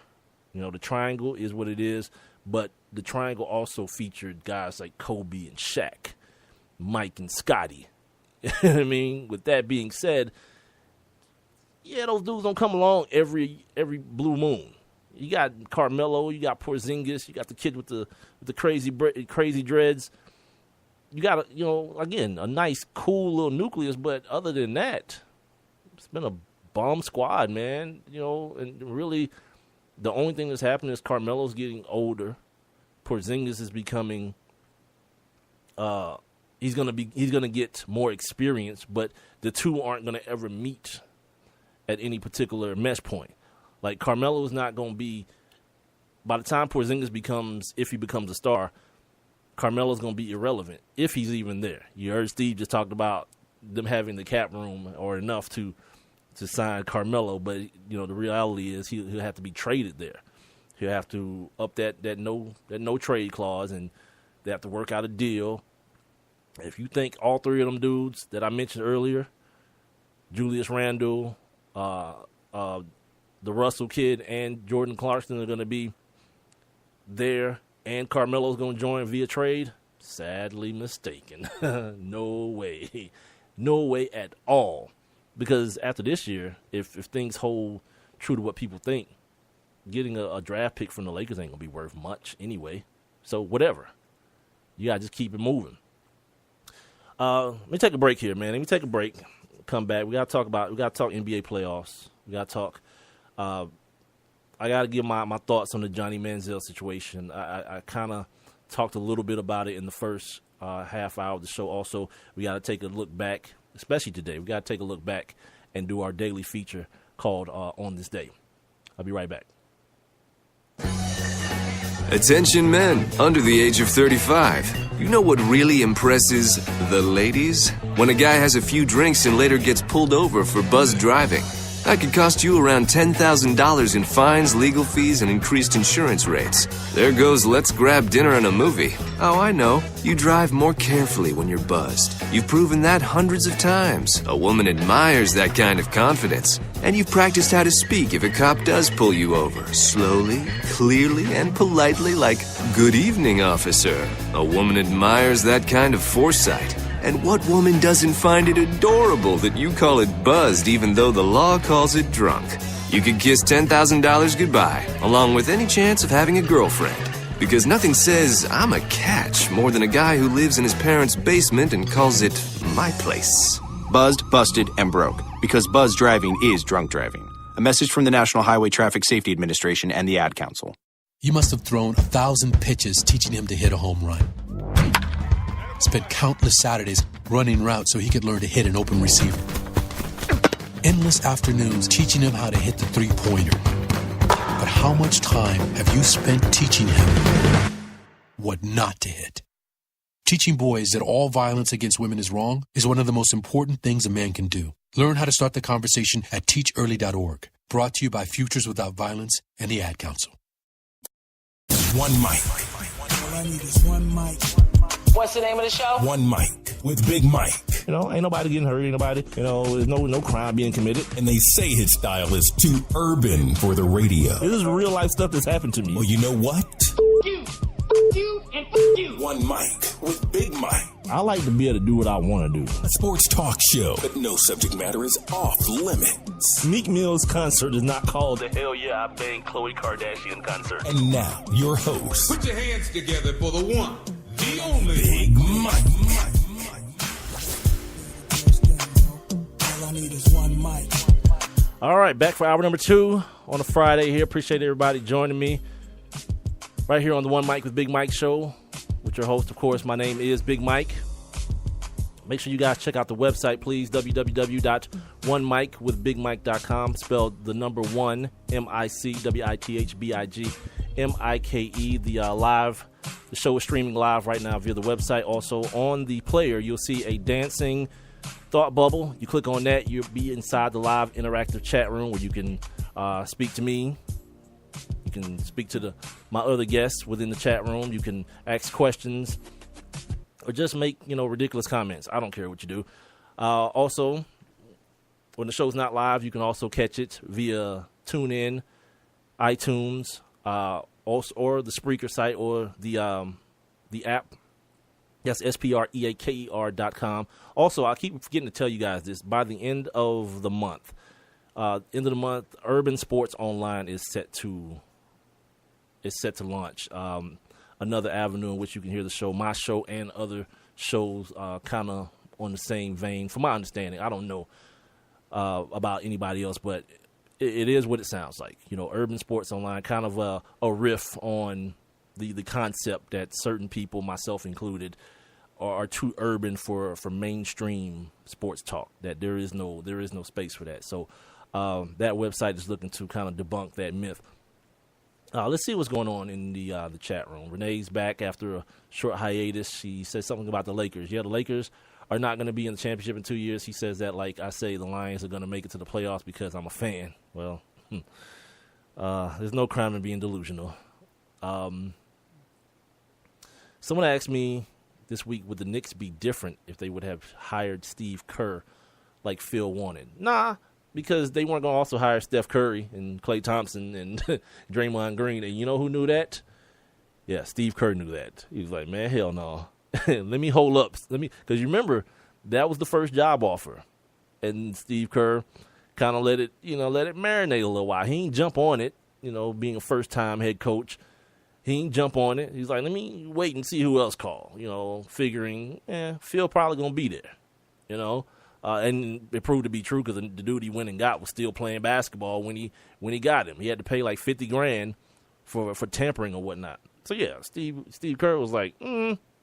You know, the triangle is what it is, but the triangle also featured guys like Kobe and Shaq, Mike and Scotty. You know what I mean? With that being said, yeah, those dudes don't come along every blue moon. You got Carmelo, you got Porzingis, you got the kid with the crazy dreads. You got, again, a nice, cool little nucleus, but other than that, it's been a bomb squad, man. And really, the only thing that's happening is Carmelo's getting older. Porzingis is becoming, he's gonna get more experience, but the two aren't gonna ever meet at any particular mesh point. Like, Carmelo is not gonna be, by the time Porzingis becomes a star, Carmelo's going to be irrelevant if he's even there. You heard Steve just talked about them having the cap room or enough to sign Carmelo, but the reality is he'll have to be traded there. He'll have to up that no trade clause, and they have to work out a deal. If you think all three of them dudes that I mentioned earlier, Julius Randle, the Russell kid, and Jordan Clarkson are going to be there, and Carmelo's going to join via trade, sadly mistaken. No way. No way at all. Because after this year, if things hold true to what people think, getting a draft pick from the Lakers ain't going to be worth much anyway. So whatever. You got to just keep it moving. Let me take a break here, man. come back. We got to talk NBA playoffs. We got to talk. I got to give my thoughts on the Johnny Manziel situation. I kind of talked a little bit about it in the first half hour of the show. Also, we got to take a look back, especially today. We got to take a look back and do our daily feature called On This Day. I'll be right back. Attention men under the age of 35. You know what really impresses the ladies? When a guy has a few drinks and later gets pulled over for buzzed driving. That could cost you around $10,000 in fines, legal fees, and increased insurance rates. There goes let's grab dinner and a movie. Oh, I know. You drive more carefully when you're buzzed. You've proven that hundreds of times. A woman admires that kind of confidence. And you've practiced how to speak if a cop does pull you over. Slowly, clearly, and politely like, "Good evening, officer." A woman admires that kind of foresight. And what woman doesn't find it adorable that you call it buzzed even though the law calls it drunk? You could kiss $10,000 goodbye, along with any chance of having a girlfriend. Because nothing says, "I'm a catch," more than a guy who lives in his parents' basement and calls it my place. Buzzed, busted, and broke. Because buzz driving is drunk driving. A message from the National Highway Traffic Safety Administration and the Ad Council. You must have thrown 1,000 pitches teaching him to hit a home run. Spent countless Saturdays running routes so he could learn to hit an open receiver. Endless afternoons teaching him how to hit the three-pointer. But how much time have you spent teaching him what not to hit? Teaching boys that all violence against women is wrong is one of the most important things a man can do. Learn how to start the conversation at teachearly.org. Brought to you by Futures Without Violence and the Ad Council. One mic. All I need is one mic. What's the name of the show? One mic with Big Mike. You know, ain't nobody getting hurt, ain't nobody, there's no crime being committed. And they say his style is too urban for the radio. This is real life stuff that's happened to me. Well, you know what? You, and you. One mic with Big Mike. I like to be able to do what I want to do. A sports talk show, but no subject matter is off limits. Meek Mill's concert is not called the Hell Yeah I Banged Khloe Kardashian concert. And now, your host. Put your hands together for the one, the only Big Mike. All I need is one mic. All right, back for hour number 2 on a Friday here. Appreciate everybody joining me right here on the One Mic with Big Mike show with your host, of course. My name is Big Mike. Make sure you guys check out the website, please, www.onemicwithbigmike.com, spelled the number 1, MICWITHBIGMIKE. The show is streaming live right now via the website. Also, on the player, you'll see a dancing thought bubble. You click on that, you'll be inside the live interactive chat room where you can speak to me. You can speak to my other guests within the chat room. You can ask questions or just make, ridiculous comments. I don't care what you do. Also, when the show's not live, you can also catch it via TuneIn, iTunes, or the Spreaker site or the app. That's SPREAKER.com. Also, I keep forgetting to tell you guys this. By the end of the month, Urban Sports Online is set to launch. Another avenue in which you can hear the show, my show, and other shows kind of on the same vein. From my understanding, I don't know about anybody else, but it is what it sounds like. Urban Sports Online, kind of a riff on the concept that certain people, myself included, are too urban for mainstream sports talk. That there is no space for that. So that website is looking to kind of debunk that myth. Let's see what's going on in the chat room. Renee's back after a short hiatus. She said something about the Lakers. Yeah, the Lakers are not going to be in the championship in 2 years. He says that like I say the Lions are going to make it to the playoffs because I'm a fan. Well, there's no crime in being delusional. Someone asked me this week, would the Knicks be different if they would have hired Steve Kerr like Phil wanted? Nah. Because they weren't going to also hire Steph Curry and Klay Thompson and Draymond Green. And you know who knew that? Yeah, Steve Kerr knew that. He was like, man, hell no. Let me hold up. Because you remember, that was the first job offer. And Steve Kerr kind of let it marinate a little while. He ain't jump on it, being a first-time head coach. He ain't jump on it. He's like, let me wait and see who else call, figuring, Phil probably going to be there, And it proved to be true because the dude he went and got was still playing basketball when he got him. He had to pay like $50,000 for tampering or whatnot. So yeah, Steve Kerr was like,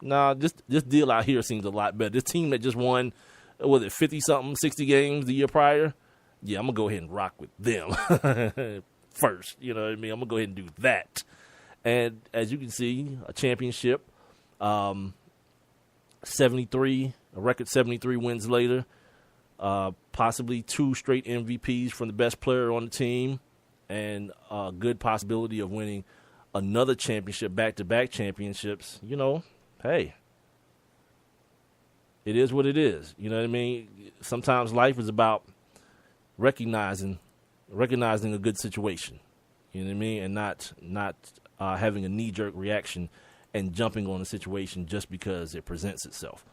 nah, this deal out here seems a lot better. This team that just won, was it 50-something, 60 games the year prior? Yeah, I'm going to go ahead and rock with them first. You know what I mean? I'm going to go ahead and do that. And as you can see, a championship, 73, a record 73 wins later, possibly 2 straight MVPs from the best player on the team, and a good possibility of winning another championship, back-to-back championships. You know, hey, it is what it is. You know what I mean? Sometimes life is about recognizing a good situation. You know what I mean? And not having a knee-jerk reaction and jumping on a situation just because it presents itself.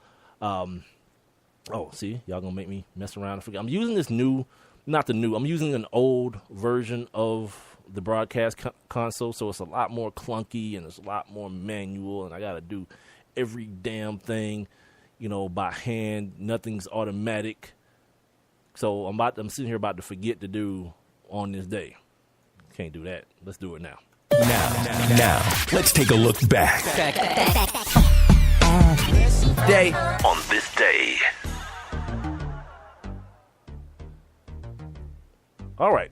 See, y'all gonna make me mess around and forget. I'm using I'm using an old version of the broadcast console, so it's a lot more clunky and it's a lot more manual, and I gotta do every damn thing, by hand. Nothing's automatic. So I'm sitting here about to forget to do on this day. Can't do that. Let's do it now. Now, let's take a look back. On this day. All right.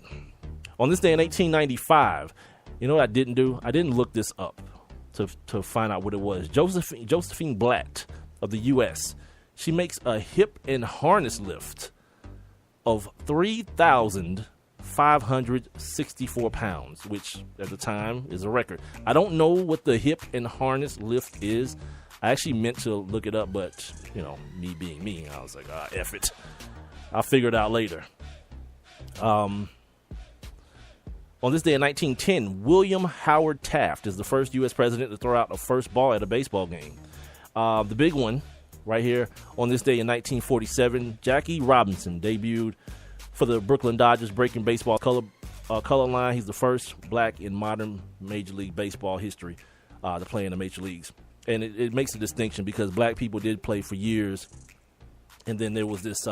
On this day in 1895, you know what I didn't do? I didn't look this up to find out what it was. Josephine Blatt of the U.S., she makes a hip and harness lift of 3,564 pounds, which at the time is a record. I don't know what the hip and harness lift is. I actually meant to look it up, but, me being me, I was like, F it. I'll figure it out later. On this day in 1910, William Howard Taft is the first U.S. president to throw out a first ball at a baseball game. The big one right here on this day in 1947, Jackie Robinson debuted for the Brooklyn Dodgers, breaking baseball color line. He's the first black in modern Major League Baseball history to play in the major leagues. And it makes a distinction because black people did play for years. And then there was this,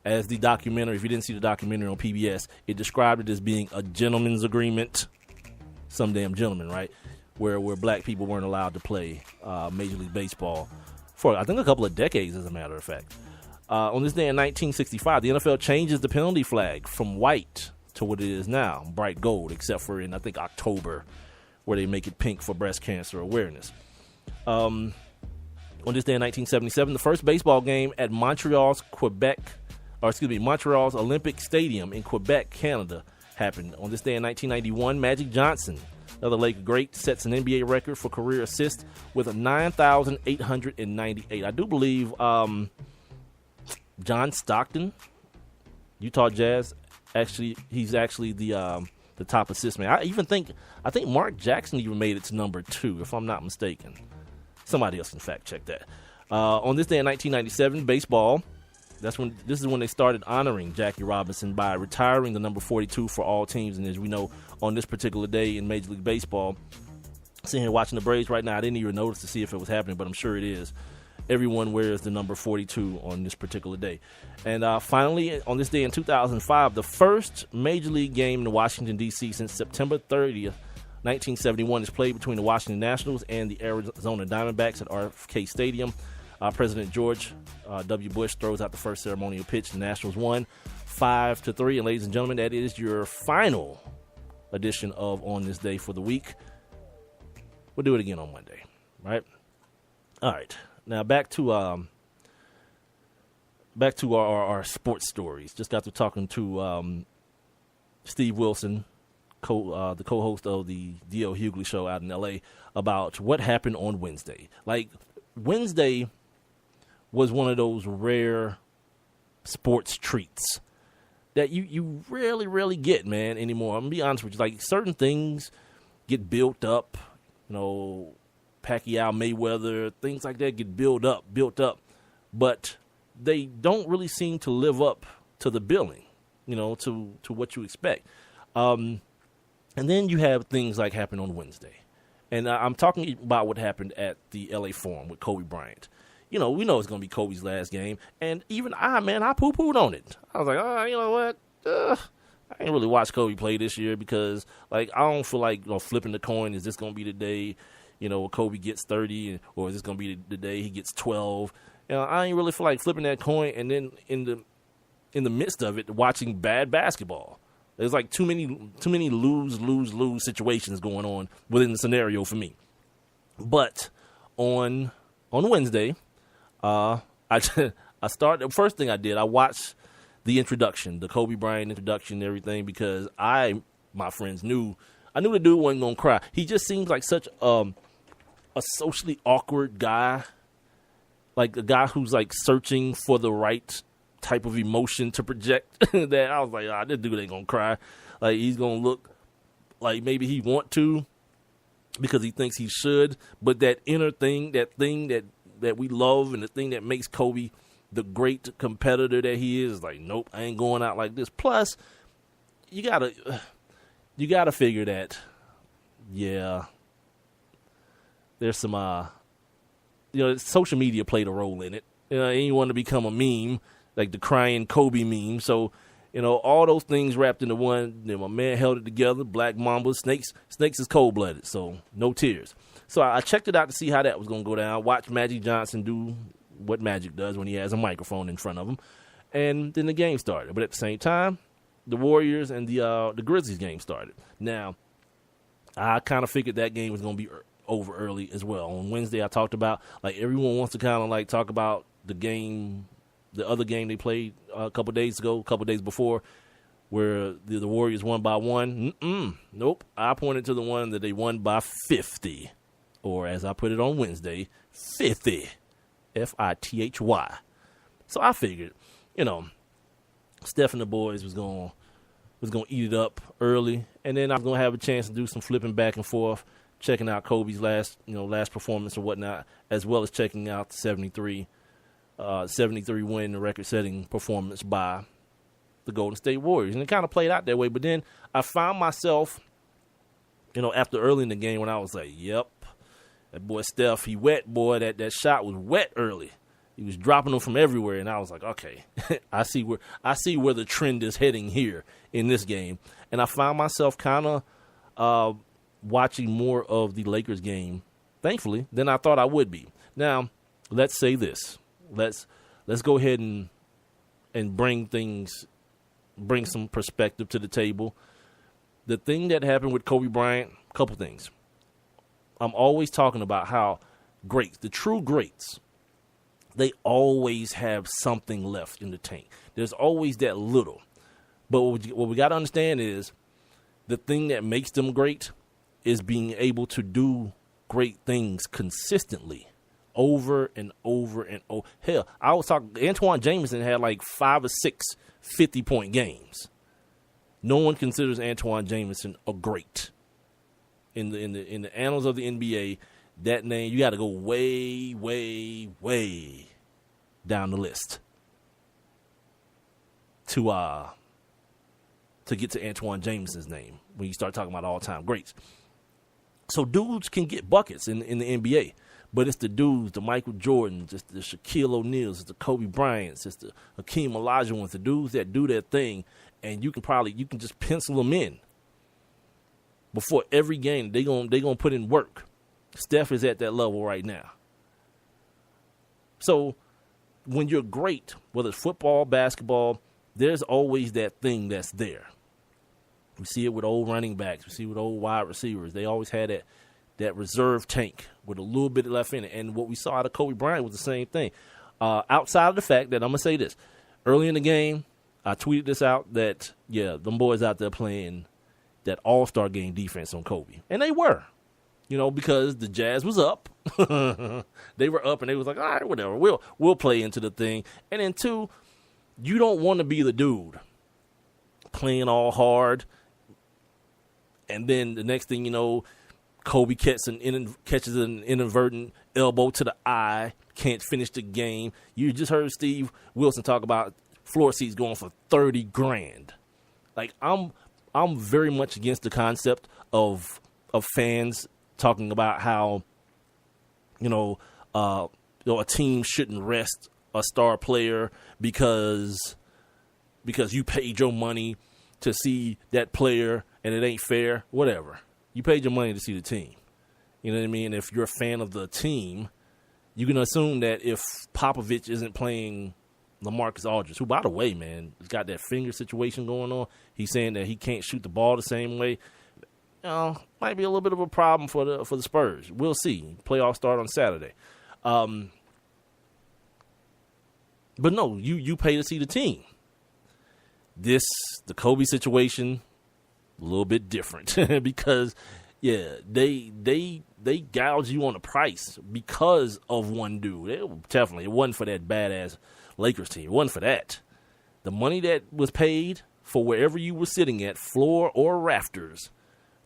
as the documentary, if you didn't see the documentary on PBS, it described it as being a gentleman's agreement. Some damn gentleman, right? Where black people weren't allowed to play Major League Baseball for, I think, a couple of decades, as a matter of fact. On this day in 1965, the NFL changes the penalty flag from white to what it is now, bright gold, except for in, I think, October, where they make it pink for breast cancer awareness. On this day in 1977, the first baseball game at Montreal's Olympic Stadium in Quebec, Canada, happened. On this day in 1991, Magic Johnson, another Laker great, sets an NBA record for career assists with 9,898. I do believe John Stockton, Utah Jazz, he's actually the top assist man. I think Mark Jackson even made it to number 2, if I'm not mistaken. Somebody else can fact check that. On this day in 1997, baseball. This is when they started honoring Jackie Robinson by retiring the number 42 for all teams. And as we know, on this particular day in Major League Baseball, sitting here watching the Braves right now, I didn't even notice to see if it was happening, but I'm sure it is. Everyone wears the number 42 on this particular day. And finally, on this day in 2005, the first Major League game in Washington, D.C. since September 30th, 1971 is played between the Washington Nationals and the Arizona Diamondbacks at RFK Stadium. President George W. Bush throws out the first ceremonial pitch. The Nationals won 5-3. And ladies and gentlemen, that is your final edition of On This Day for the week. We'll do it again on Monday, right? All right. Now back to our sports stories. Just got to talking to Steve Wilson, the co-host of the D.L. Hughley show out in L.A., about what happened on Wednesday. Like, Wednesday was one of those rare sports treats that you rarely get, man, anymore. I'm going to be honest with you. Like, certain things get built up, Pacquiao, Mayweather, things like that get built up, but they don't really seem to live up to the billing, to what you expect. And then you have things like happened on Wednesday. And I'm talking about what happened at the LA Forum with Kobe Bryant. we know it's going to be Kobe's last game. And even I poo-pooed on it. I was like, oh, you know what? I ain't really watched Kobe play this year because, like, I don't feel like flipping the coin. Is this going to be the day, Kobe gets 30, or is this going to be the day he gets 12? I ain't really feel like flipping that coin. And then in the midst of it, watching bad basketball. There's like too many lose situations going on within the scenario for me. But on Wednesday, I started. The first thing I did, I watched the introduction, the Kobe Bryant introduction and everything, because my friends knew the dude wasn't going to cry. He just seems like such a socially awkward guy, like a guy who's like searching for the right type of emotion to project. That I was like, this dude ain't going to cry. Like, he's going to look like maybe he want to because he thinks he should, but that inner thing, that we love and the thing that makes Kobe the great competitor that he is, like, nope, I ain't going out like this. Plus, you gotta figure that, yeah, there's some, social media played a role in it. You want to become a meme, like the crying Kobe meme. So, all those things wrapped into one. My man held it together. Black Mamba, Snakes is cold-blooded, so no tears. So I checked it out to see how that was going to go down. Watched Magic Johnson do what Magic does when he has a microphone in front of him. And then the game started. But at the same time, the Warriors and the Grizzlies game started. Now, I kind of figured that game was going to be over early as well. On Wednesday, I talked about, like, everyone wants to kind of, like, talk about the game, the other game they played a couple days before, where the Warriors won by 1. Nope. I pointed to the one that they won by 50. Or, as I put it on Wednesday, 50. F-I-T-H-Y. So I figured, Steph and the boys was gonna eat it up early, and then I was gonna have a chance to do some flipping back and forth, checking out Kobe's last performance or whatnot, as well as checking out the 73 win, the record-setting performance by the Golden State Warriors, and it kind of played out that way. But then I found myself, after early in the game, when I was like, yep. That boy Steph, he wet, boy. That shot was wet early. He was dropping them from everywhere, and I was like, okay, I see where the trend is heading here in this game. And I found myself kind of watching more of the Lakers game, thankfully, than I thought I would be. Now, let's say this. Let's go ahead and bring some perspective to the table. The thing that happened with Kobe Bryant, a couple things. I'm always talking about how greats, the true greats, they always have something left in the tank. There's always that little. But what we got to understand is the thing that makes them great is being able to do great things consistently over and over and over. Hell, I was talking, Antoine Jameson had like 5 or 6 50-point games. No one considers Antoine Jameson a great. In the annals of the NBA, that name, you got to go way, way, way down the list to get to Antoine Jameson's name when you start talking about all-time greats. So dudes can get buckets in the NBA, but it's the dudes, the Michael Jordans, it's the Shaquille O'Neals, it's the Kobe Bryants, it's the Hakeem Olajuwons, the dudes that do their thing, and you can just pencil them in. Before every game, they gonna put in work. Steph is at that level right now. So when you're great, whether it's football, basketball, there's always that thing that's there. We see it with old running backs. We see it with old wide receivers. They always had that reserve tank with a little bit left in it. And what we saw out of Kobe Bryant was the same thing. Outside of the fact that, I'm going to say this. Early in the game, I tweeted this out that, yeah, them boys out there playing that all-star game defense on Kobe. And they were, because the Jazz was up. They were up, and they was like, all right, whatever. We'll play into the thing. And then, 2, you don't want to be the dude playing all hard. And then the next thing you know, Kobe catches an inadvertent elbow to the eye, can't finish the game. You just heard Steve Wilson talk about floor seats going for $30,000. Like, I'm very much against the concept of fans talking about how, a team shouldn't rest a star player because you paid your money to see that player and it ain't fair. Whatever. You paid your money to see the team. You know what I mean? If you're a fan of the team, you can assume that if Popovich isn't playing LaMarcus Aldridge, who, by the way, man, has got that finger situation going on, he's saying that he can't shoot the ball the same way. Might be a little bit of a problem for the Spurs. We'll see. Playoffs start on Saturday. But no, you pay to see the team. The Kobe situation, a little bit different because, yeah, they gouge you on the price because of one dude. It wasn't for that badass Lakers team. It wasn't for that. The money that was paid for wherever you were sitting at, floor or rafters,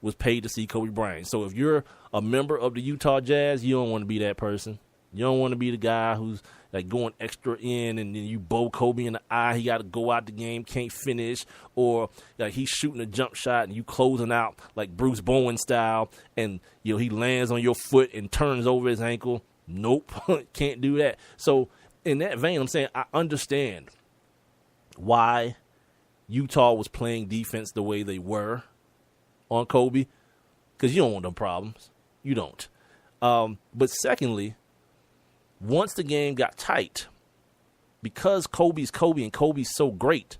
was paid to see Kobe Bryant. So if you're a member of the Utah Jazz, you don't want to be that person. You don't want to be the guy who's like going extra in and then you bow Kobe in the eye. He got to go out the game, can't finish, or like he's shooting a jump shot and you closing out like Bruce Bowen style, and he lands on your foot and turns over his ankle. Nope, can't do that. So in that vein, I'm saying I understand why Utah was playing defense the way they were on Kobe, because you don't want them problems. You don't. But secondly, once the game got tight, because Kobe's Kobe and Kobe's so great,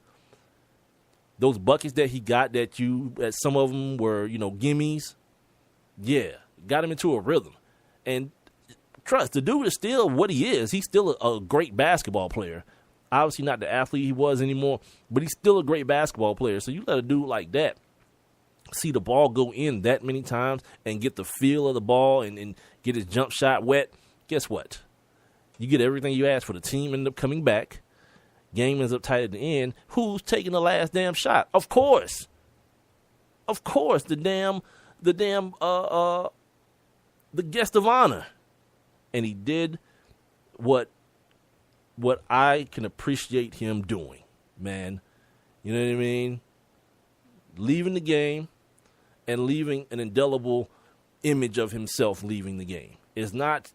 those buckets that he got that some of them were, gimmies, yeah, got him into a rhythm. And trust, the dude is still what he is. He's still a great basketball player. Obviously not the athlete he was anymore, but he's still a great basketball player. So you let a dude like that see the ball go in that many times and get the feel of the ball and get his jump shot wet, guess what? You get everything you asked for. The team ended up coming back. Game ends up tight at the end. Who's taking the last damn shot? Of course. The guest of honor. And he did what I can appreciate him doing, man. You know what I mean? Leaving the game and leaving an indelible image of himself leaving the game. It's not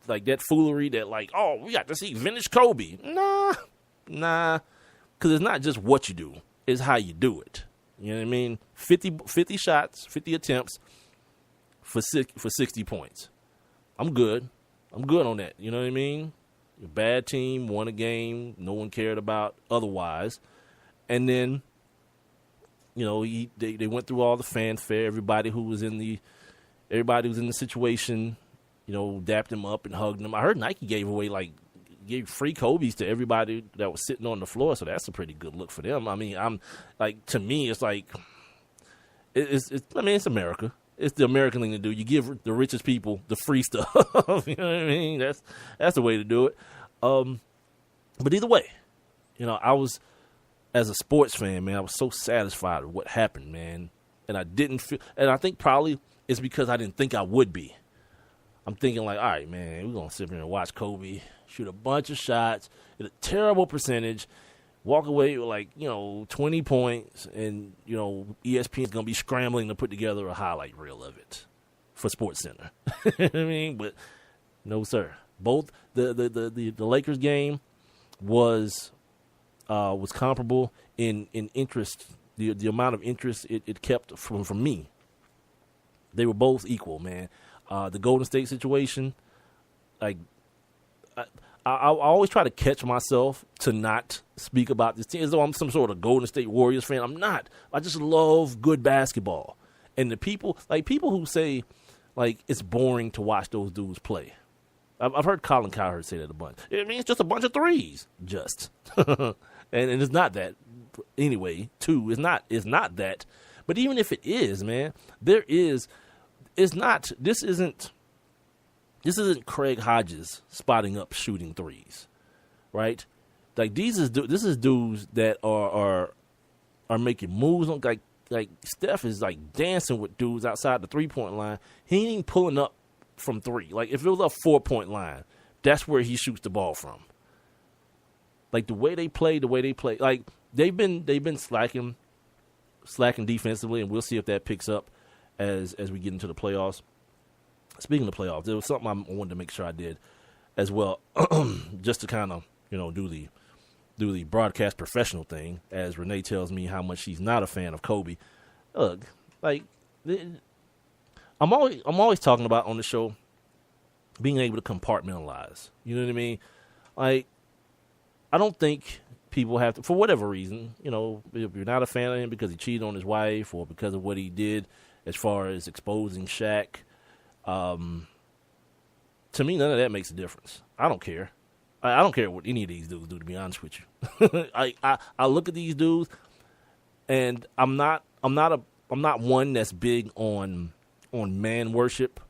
like that foolery that like, oh, we got to see vintage Kobe. Nah. Because it's not just what you do. It's how you do it. You know what I mean? 50 shots, 50 attempts for 60 points. I'm good on that. You know what I mean? A bad team, won a game, no one cared about otherwise. And then, they went through all the fanfare. Everybody who was in the situation, dapped him up and hugged him. I heard Nike gave free Kobe's to everybody that was sitting on the floor, so that's a pretty good look for them. I mean, to me, it's like, it's America. It's the American thing to do. You give the richest people the free stuff. You know what I mean? That's the way to do it. But either way, I was, as a sports fan, man, I was so satisfied with what happened, man. And I didn't feel, and I think probably it's because I didn't think I would be. I'm thinking like, all right, man, we're going to sit here and watch Kobe shoot a bunch of shots at a terrible percentage, walk away with 20 points, and, ESPN's going to be scrambling to put together a highlight reel of it for SportsCenter. You know what I mean? But no, sir. Both the Lakers game was comparable in interest, the amount of interest it kept from me. They were both equal, man. The Golden State situation, I always try to catch myself to not speak about this team as though I'm some sort of Golden State Warriors fan. I'm not. I just love good basketball. And the people who say, it's boring to watch those dudes play. I've heard Colin Cowherd say that a bunch. I mean, it's just a bunch of threes, just. and it's not that. Anyway, it's not that. But even if it is, man, this isn't Craig Hodges spotting up shooting threes, right? Like this is dudes that are making moves on like Steph is like dancing with dudes outside the 3-point line. He ain't even pulling up from three. Like if it was a 4-point line, that's where he shoots the ball from. Like the way they play, like they've been slacking defensively, and we'll see if that picks up as we get into the playoffs. Speaking of playoffs, there was something I wanted to make sure I did. as well, just to kind of, do the broadcast professional thing, as Renee tells me how much she's not a fan of Kobe. Look, like, I'm always talking about on the show being able to compartmentalize. You know what I mean? Like, I don't think people have to, for whatever reason, if you're not a fan of him because he cheated on his wife or because of what he did as far as exposing Shaq, to me, none of that makes a difference. I don't care. I don't care what any of these dudes do, to be honest with you. I look at these dudes, and I'm not one that's big on man worship.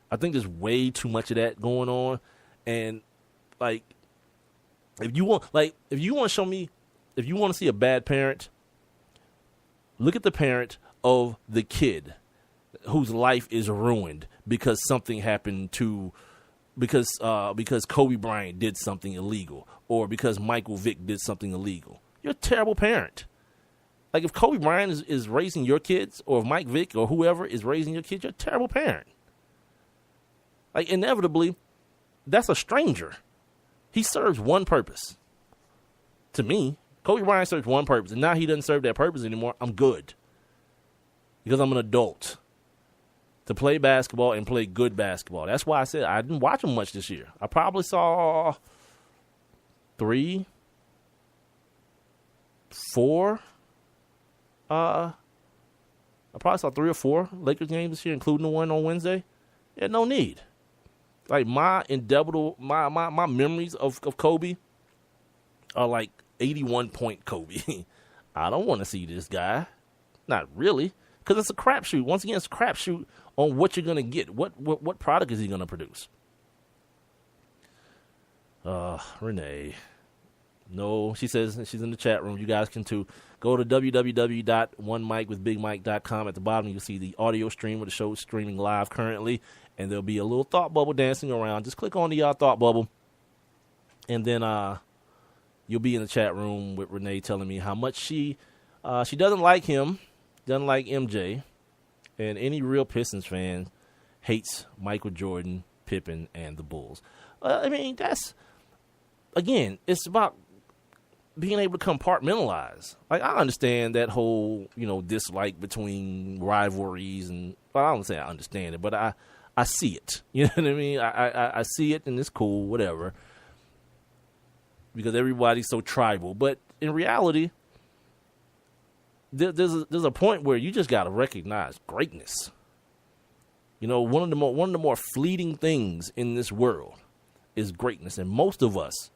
I think there's way too much of that going on, and like, if you want to show me, if you want to see a bad parent, look at the parent of the kid whose life is ruined because something happened because Kobe Bryant did something illegal, or because Michael Vick did something illegal. You're a terrible parent. Like, if Kobe Bryant is raising your kids, or if Mike Vick or whoever is raising your kids, you're a terrible parent. Like, inevitably, that's a stranger. He serves one purpose. To me, Kobe Bryant serves one purpose, and now he doesn't serve that purpose anymore. I'm good. Because I'm an adult. To play basketball and play good basketball. That's why I said I didn't watch him much this year. I probably saw 3, 4. I probably saw 3 or 4 Lakers games this year, including the one on Wednesday. Yeah, no need. Like, my indelible, my memories of Kobe are like 81-point Kobe. I don't want to see this guy. Not really. Because it's a crapshoot. Once again, it's a crapshoot on what you're going to get. What product is he going to produce? Renee. No, she says she's in the chat room. You guys can too. Go to www.onemicwithbigmike.com. At the bottom, you'll see the audio stream where the show is streaming live currently. And there'll be a little thought bubble dancing around. Just click on the thought bubble. And then you'll be in the chat room with Renee telling me how much she doesn't like him, doesn't like MJ. And any real Pistons fan hates Michael Jordan, Pippen, and the Bulls. I mean, that's, again, it's about being able to compartmentalize. Like, I understand that whole, dislike between rivalries, and, well, I don't say I understand it, but I see it. You know what I mean? I see it, and it's cool, whatever, because everybody's so tribal. But in reality, there's a point where you just got to recognize greatness. One of the more fleeting things in this world is greatness, and most of us,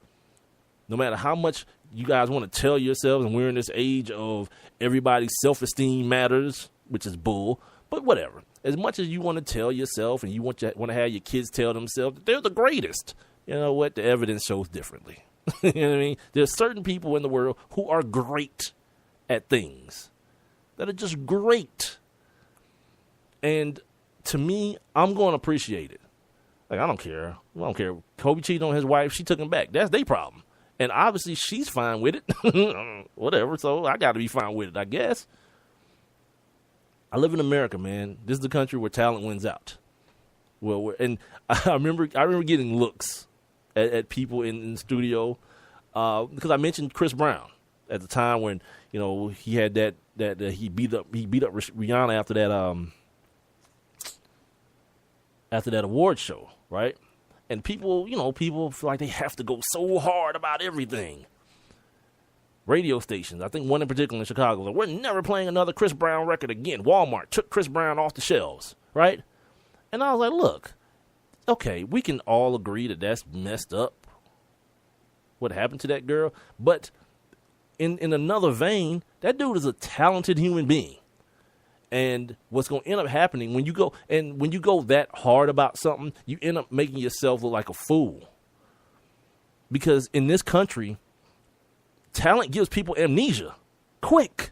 no matter how much you guys want to tell yourselves, and we're in this age of everybody's self-esteem matters, which is bull, but whatever. As much as you want to tell yourself, and you want to have your kids tell themselves that they're the greatest, you know what? The evidence shows differently. You know what I mean? There's certain people in the world who are great at things, that are just great. And to me, I'm going to appreciate it. Like, I don't care. Kobe cheated on his wife. She took him back. That's their problem. And obviously she's fine with it. Whatever. So I got to be fine with it, I guess. I live in America, man. This is the country where talent wins out. Well, and I remember getting looks at people in the studio because I mentioned Chris Brown at the time when he had that he beat up Rihanna after that award show, right? And people feel like they have to go so hard about everything. Radio stations, I think one in particular in Chicago, like, we're never playing another Chris Brown record again. Walmart took Chris Brown off the shelves, right? And I was like, look, okay, we can all agree that that's messed up, what happened to that girl. But in another vein, that dude is a talented human being. And what's going to end up happening when you go that hard about something, you end up making yourself look like a fool. Because in this country, talent gives people amnesia. Quick.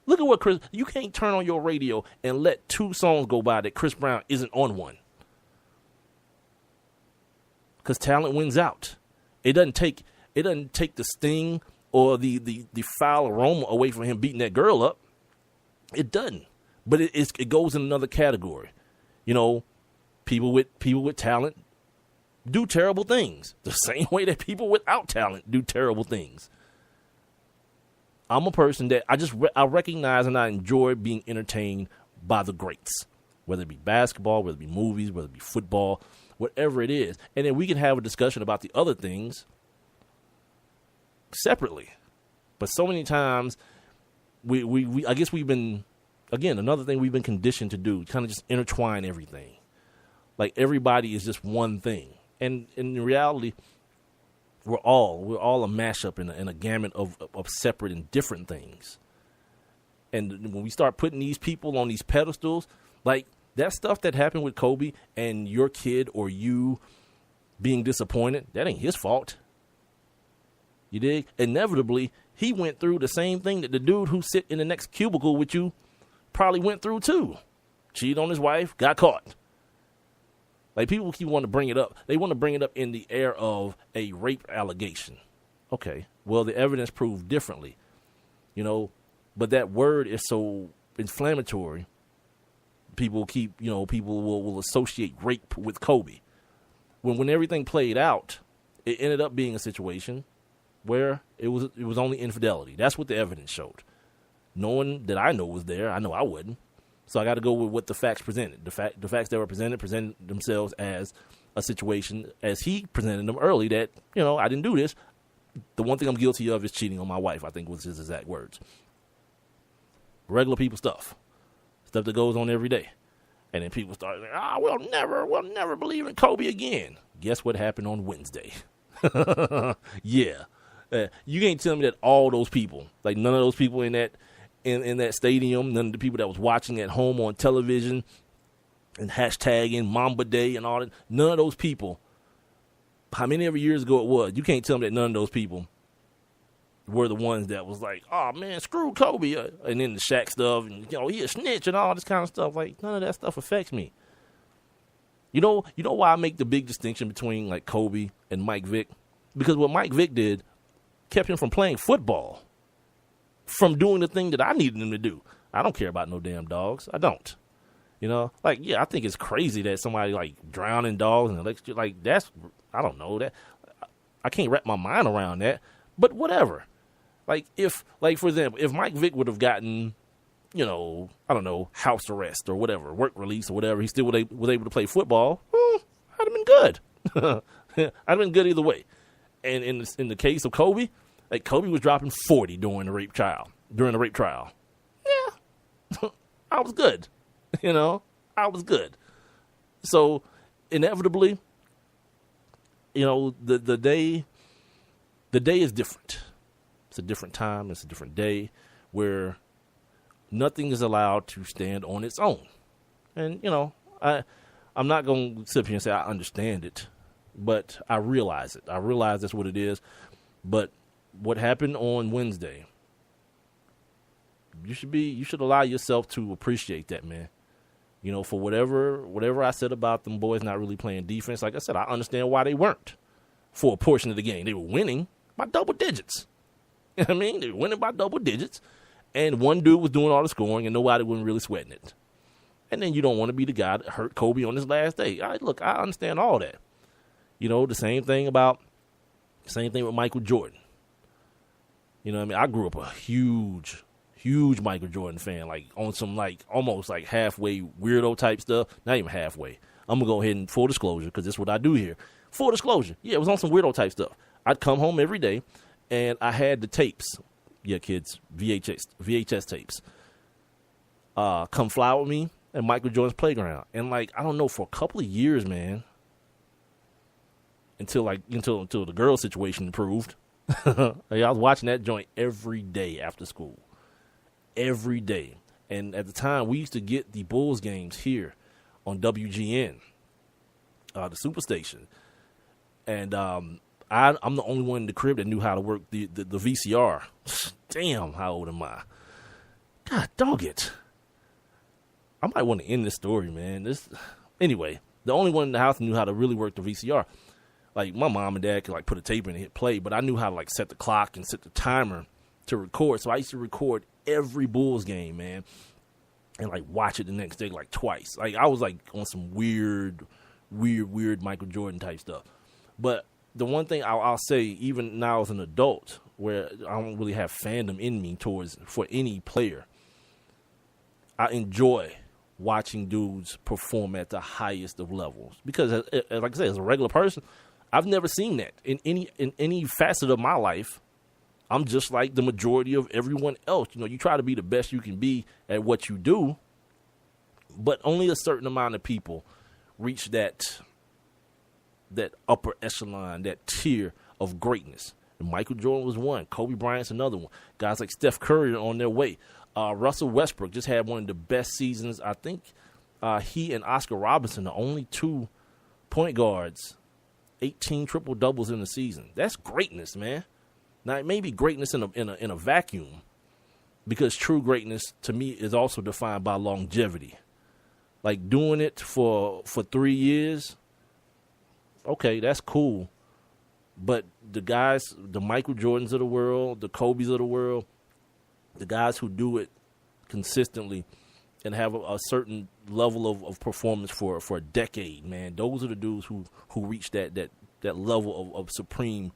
Look at what you can't turn on your radio and let 2 songs go by that Chris Brown isn't on one. Because talent wins out. It doesn't take the sting or the foul aroma away from him beating that girl up. It doesn't. But it goes in another category. People with talent do terrible things the same way that people without talent do terrible things. I'm a person that I recognize and I enjoy being entertained by the greats, whether it be basketball, whether it be movies, whether it be football, whatever it is. And then we can have a discussion about the other things separately. But so many times we I guess we've been, again, another thing we've been conditioned to do, kind of just intertwine everything. Like everybody is just one thing. And in reality, we're all a mashup in a gamut of separate and different things. And when we start putting these people on these pedestals, like that stuff that happened with Kobe and your kid or you being disappointed, that ain't his fault. You dig? Inevitably, he went through the same thing that the dude who sit in the next cubicle with you probably went through too. Cheated on his wife, got caught. Like, people keep wanting to bring it up. They want to bring it up in the air of a rape allegation. Okay, well, the evidence proved differently, you know, but that word is so inflammatory. People will associate rape with Kobe. When everything played out, it ended up being a situation where it was only infidelity. That's what the evidence showed. No one that I know was there. I know I wouldn't. So I got to go with what the facts presented. The facts that were presented themselves as a situation as he presented them early, that, you know, I didn't do this. The one thing I'm guilty of is cheating on my wife, I think was his exact words. Regular people stuff that goes on every day. And then people start, we'll never believe in Kobe again. Guess what happened on Wednesday? Yeah. You can't tell me that all those people, like none of those people in that stadium, none of the people that was watching at home on television and hashtagging Mamba Day and all that, none of those people, how many ever years ago it was, you can't tell me that none of those people were the ones that was like, oh man, screw Kobe, and then the Shaq stuff, and you know, he a snitch and all this kind of stuff. Like, none of that stuff affects me. You know why I make the big distinction between like Kobe and Mike Vick? Because what Mike Vick did kept him from playing football, from doing the thing that I needed him to do. I don't care about no damn dogs. I don't. You know, like, yeah, I think it's crazy that somebody like drowning dogs and electric, like that's, I don't know, that I can't wrap my mind around that. But whatever. Like, if, like, for example, if Mike Vick would have gotten, you know, I don't know, house arrest or whatever, work release or whatever, he still was able to play football, I'd have been good. I'd have been good either way. And in the case of Kobe, like, Kobe was dropping 40 during the rape trial. Yeah. I was good. You know, I was good. So, inevitably, you know, the day is different. It's a different time. It's a different day where nothing is allowed to stand on its own. And, you know, I'm not going to sit here and say I understand it, but I realize it. I realize that's what it is. But what happened on Wednesday, you should allow yourself to appreciate that, man. You know, for whatever I said about them boys not really playing defense, like I said, I understand why they weren't for a portion of the game. They were winning by double digits. You know what I mean? They were winning by double digits, and one dude was doing all the scoring, and nobody wasn't really sweating it. And then you don't want to be the guy that hurt Kobe on his last day. Look, I understand all that. You know, the same thing with Michael Jordan. You know what I mean? I grew up a huge Michael Jordan fan, like on some like almost like halfway weirdo type stuff. Not even halfway. I'm going to go ahead and full disclosure, because that's what I do here. Full disclosure. Yeah, it was on some weirdo type stuff. I'd come home every day, and I had the tapes. Yeah, kids, VHS tapes. Come Fly With Me and Michael Jordan's Playground. And like, I don't know, for a couple of years, man, until the girl situation improved. I was watching that joint every day after school. Every day. And at the time, we used to get the Bulls games here on WGN, the Superstation. And I'm the only one in the crib that knew how to work the VCR. Damn, how old am I? God, dog it. I might want to end this story, man. Anyway, the only one in the house knew how to really work the VCR. Like, my mom and dad could like put a tape in and hit play, but I knew how to like set the clock and set the timer to record. So I used to record every Bulls game, man, and like watch it the next day like twice. Like, I was like on some weird weird Michael Jordan type stuff. But the one thing I'll say, even now as an adult, where I don't really have fandom in me for any player, I enjoy watching dudes perform at the highest of levels. Because, like I said, as a regular person, I've never seen that in any facet of my life. I'm just like the majority of everyone else. You try to be the best you can be at what you do, but only a certain amount of people reach that upper echelon, that tier of greatness. And Michael Jordan was one. Kobe Bryant's another one. Guys like Steph Curry are on their way. Russell Westbrook just had one of the best seasons. I think he and Oscar Robertson, the only 2 point guards, 18 triple doubles in the season. That's greatness, man. Now it may be greatness in a vacuum, because true greatness to me is also defined by longevity. Like doing it for 3 years, okay, that's cool. But the guys, the Michael Jordans of the world, the Kobes of the world, the guys who do it consistently and have a certain level of performance for a decade, man, those are the dudes who reach that level of supreme,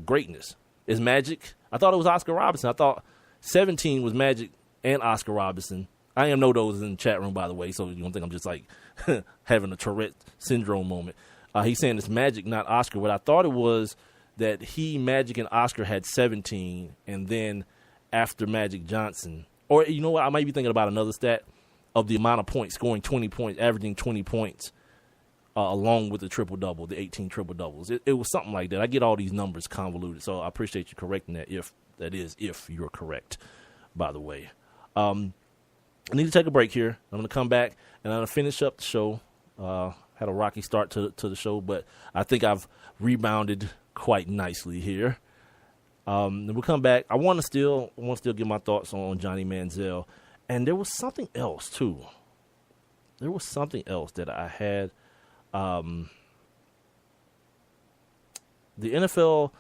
greatness. Is Magic? I thought it was Oscar Robertson. I thought 17 was Magic and Oscar Robertson. I am no those in the chat room, by the way, so you don't think I'm just like having a Tourette syndrome moment. He's saying it's Magic, not Oscar. What I thought it was that Magic, and Oscar had 17, and then after Magic Johnson, or you know what, I might be thinking about another stat of the amount of points, scoring 20 points, averaging 20 points, along with the triple-double, the 18 triple-doubles. It was something like that. I get all these numbers convoluted, so I appreciate you correcting that, if you're correct, by the way. I need to take a break here. I'm going to come back, and I'm going to finish up the show. Had a rocky start to the show, but I think I've rebounded quite nicely here. Then we'll come back. I want to still give my thoughts on Johnny Manziel, and there was something else too. There was something else that I had. The NFL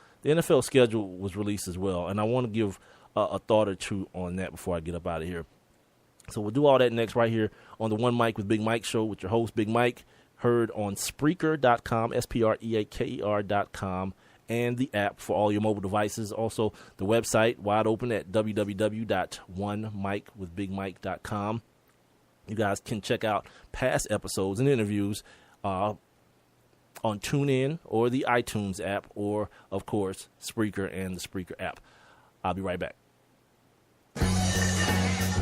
schedule was released as well, and I want to give a thought or two on that before I get up out of here. So we'll do all that next right here on the One Mic with Big Mike show with your host, Big Mike, heard on Spreaker.com, Spreaker.com, and the app for all your mobile devices. Also, the website wide open at www.onemicwithbigmike.com. You guys can check out past episodes and interviews on TuneIn or the iTunes app, or, of course, Spreaker and the Spreaker app. I'll be right back.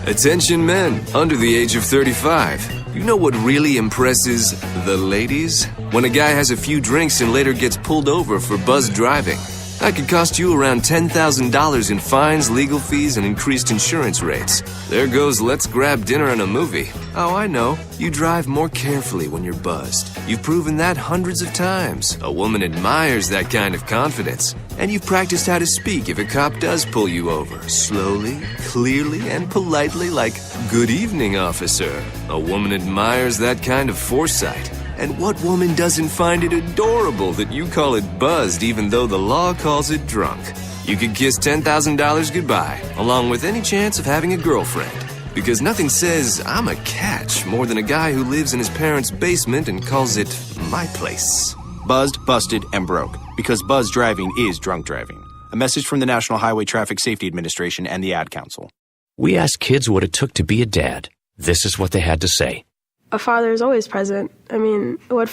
Attention men under the age of 35. You know what really impresses the ladies? When a guy has a few drinks and later gets pulled over for buzzed driving. That could cost you around $10,000 in fines, legal fees, and increased insurance rates. There goes let's grab dinner and a movie. Oh, I know. You drive more carefully when you're buzzed. You've proven that hundreds of times. A woman admires that kind of confidence. And you've practiced how to speak if a cop does pull you over. Slowly, clearly, and politely, like, "Good evening, officer." A woman admires that kind of foresight. And what woman doesn't find it adorable that you call it buzzed even though the law calls it drunk? You could kiss $10,000 goodbye, along with any chance of having a girlfriend. Because nothing says, "I'm a catch," more than a guy who lives in his parents' basement and calls it my place. Buzzed, busted, and broke. Because buzz driving is drunk driving. A message from the National Highway Traffic Safety Administration and the Ad Council. We asked kids what it took to be a dad. This is what they had to say. A father is always present. I mean, what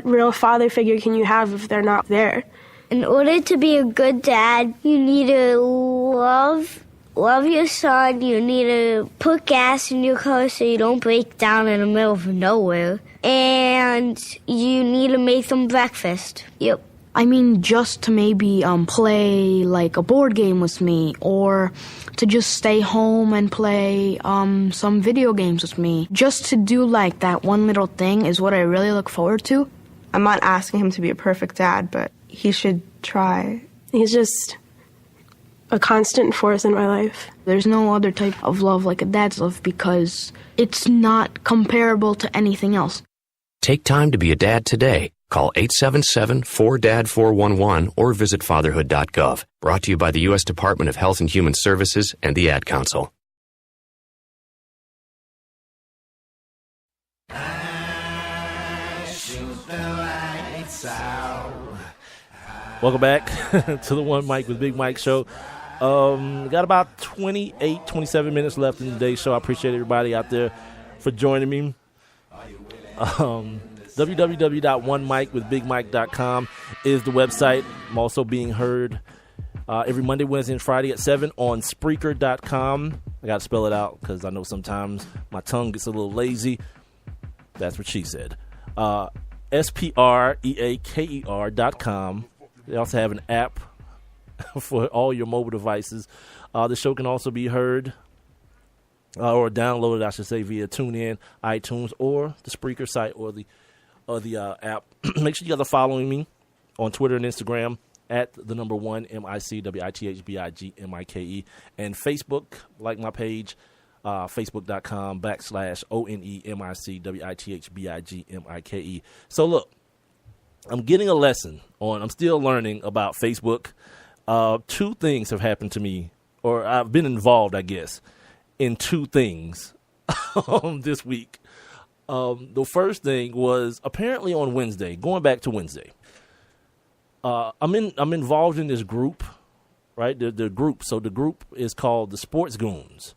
real father figure can you have if they're not there? In order to be a good dad, you need to love your son. You need to put gas in your car so you don't break down in the middle of nowhere. And you need to make them breakfast. Yep. I mean, just to maybe play like a board game with me, or to just stay home and play some video games with me. Just to do like that one little thing is what I really look forward to. I'm not asking him to be a perfect dad, but he should try. He's just a constant force in my life. There's no other type of love like a dad's love because it's not comparable to anything else. Take time to be a dad today. Call 877-4DAD-411 or visit fatherhood.gov. Brought to you by the U.S. Department of Health and Human Services and the Ad Council. Welcome back to the One Mic with Big Mike show. Got about 27 minutes left in today's show. I appreciate everybody out there for joining me. www.onemicwithbigmike.com is the website. I'm also being heard every Monday, Wednesday, and Friday at 7 on Spreaker.com. I got to spell it out because I know sometimes my tongue gets a little lazy. That's what she said. SPREAKER.com. They also have an app for all your mobile devices. The show can also be heard or downloaded, I should say, via TuneIn, iTunes, or the Spreaker site or the app. Make sure you guys are following me on Twitter and Instagram at the number one MICWITHBIGMIKE, and Facebook, like my page, facebook.com/ONEMICWITHBIGMIKE. So look, I'm getting a lesson I'm still learning about Facebook. Two things have happened to me, or I've been involved, I guess, in two things this week. The first thing was apparently on Wednesday, going back to Wednesday. I'm involved in this group, right? The group. So the group is called the Sports Goons.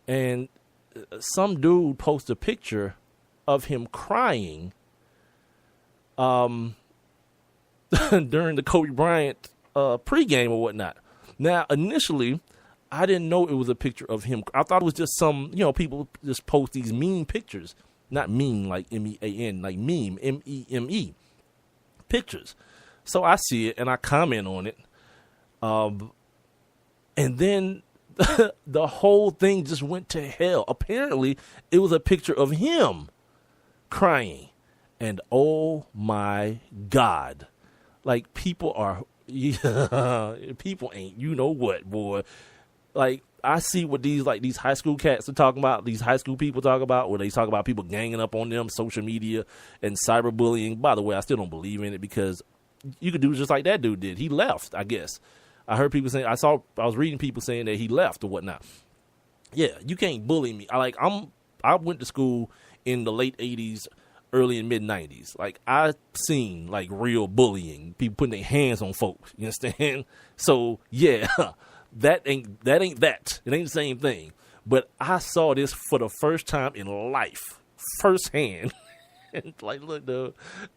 And some dude posted a picture of him crying during the Kobe Bryant pregame or whatnot. Now, initially, I didn't know it was a picture of him. I thought it was just some, people just post these mean pictures. Not mean like M-E-A-N, like meme, M-E-M-E pictures. So I see it and I comment on it. And then the whole thing just went to hell. Apparently, it was a picture of him crying. And oh my God. Like, people ain't, you know what, boy. Like, I see what these high school cats are talking about, these high school people talk about, where they talk about people ganging up on them, social media, and cyberbullying. By the way, I still don't believe in it because you could do just like that dude did. He left, I guess. I heard people saying, I was reading people saying that he left or whatnot. Yeah, you can't bully me. I went to school in the late 80s, early and mid 90s. Like, I seen like real bullying, people putting their hands on folks. You understand? So yeah, that ain't that. It ain't the same thing. But I saw this for the first time in life, firsthand. And like, look, dude,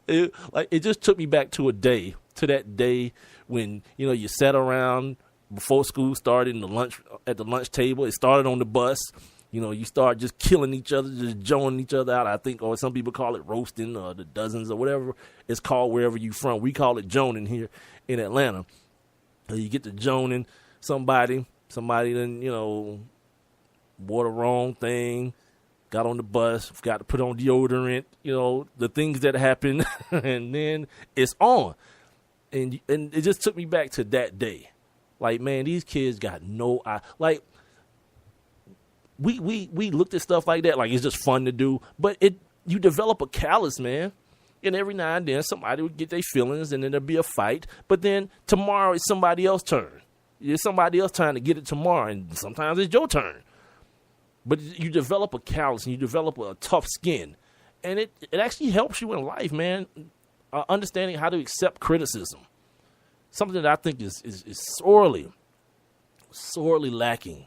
it just took me back to that day when you sat around before school started at the lunch table. It started on the bus. You start just killing each other, just joning each other out. I think, or some people call it roasting, or the dozens, or whatever it's called wherever you from. We call it joning here in Atlanta. You get to joning somebody then, wore the wrong thing, got on the bus, forgot to put on deodorant, the things that happen, and then it's on. And it just took me back to that day. Like, man, these kids got no eye. Like, we looked at stuff like that, like it's just fun to do, but you develop a callus, man. And every now and then somebody would get their feelings and then there'd be a fight. But then tomorrow it's somebody else's turn. It's somebody else trying to get it tomorrow, and sometimes it's your turn. But you develop a callus and you develop a tough skin. And it actually helps you in life, man. Understanding how to accept criticism. Something that I think is sorely lacking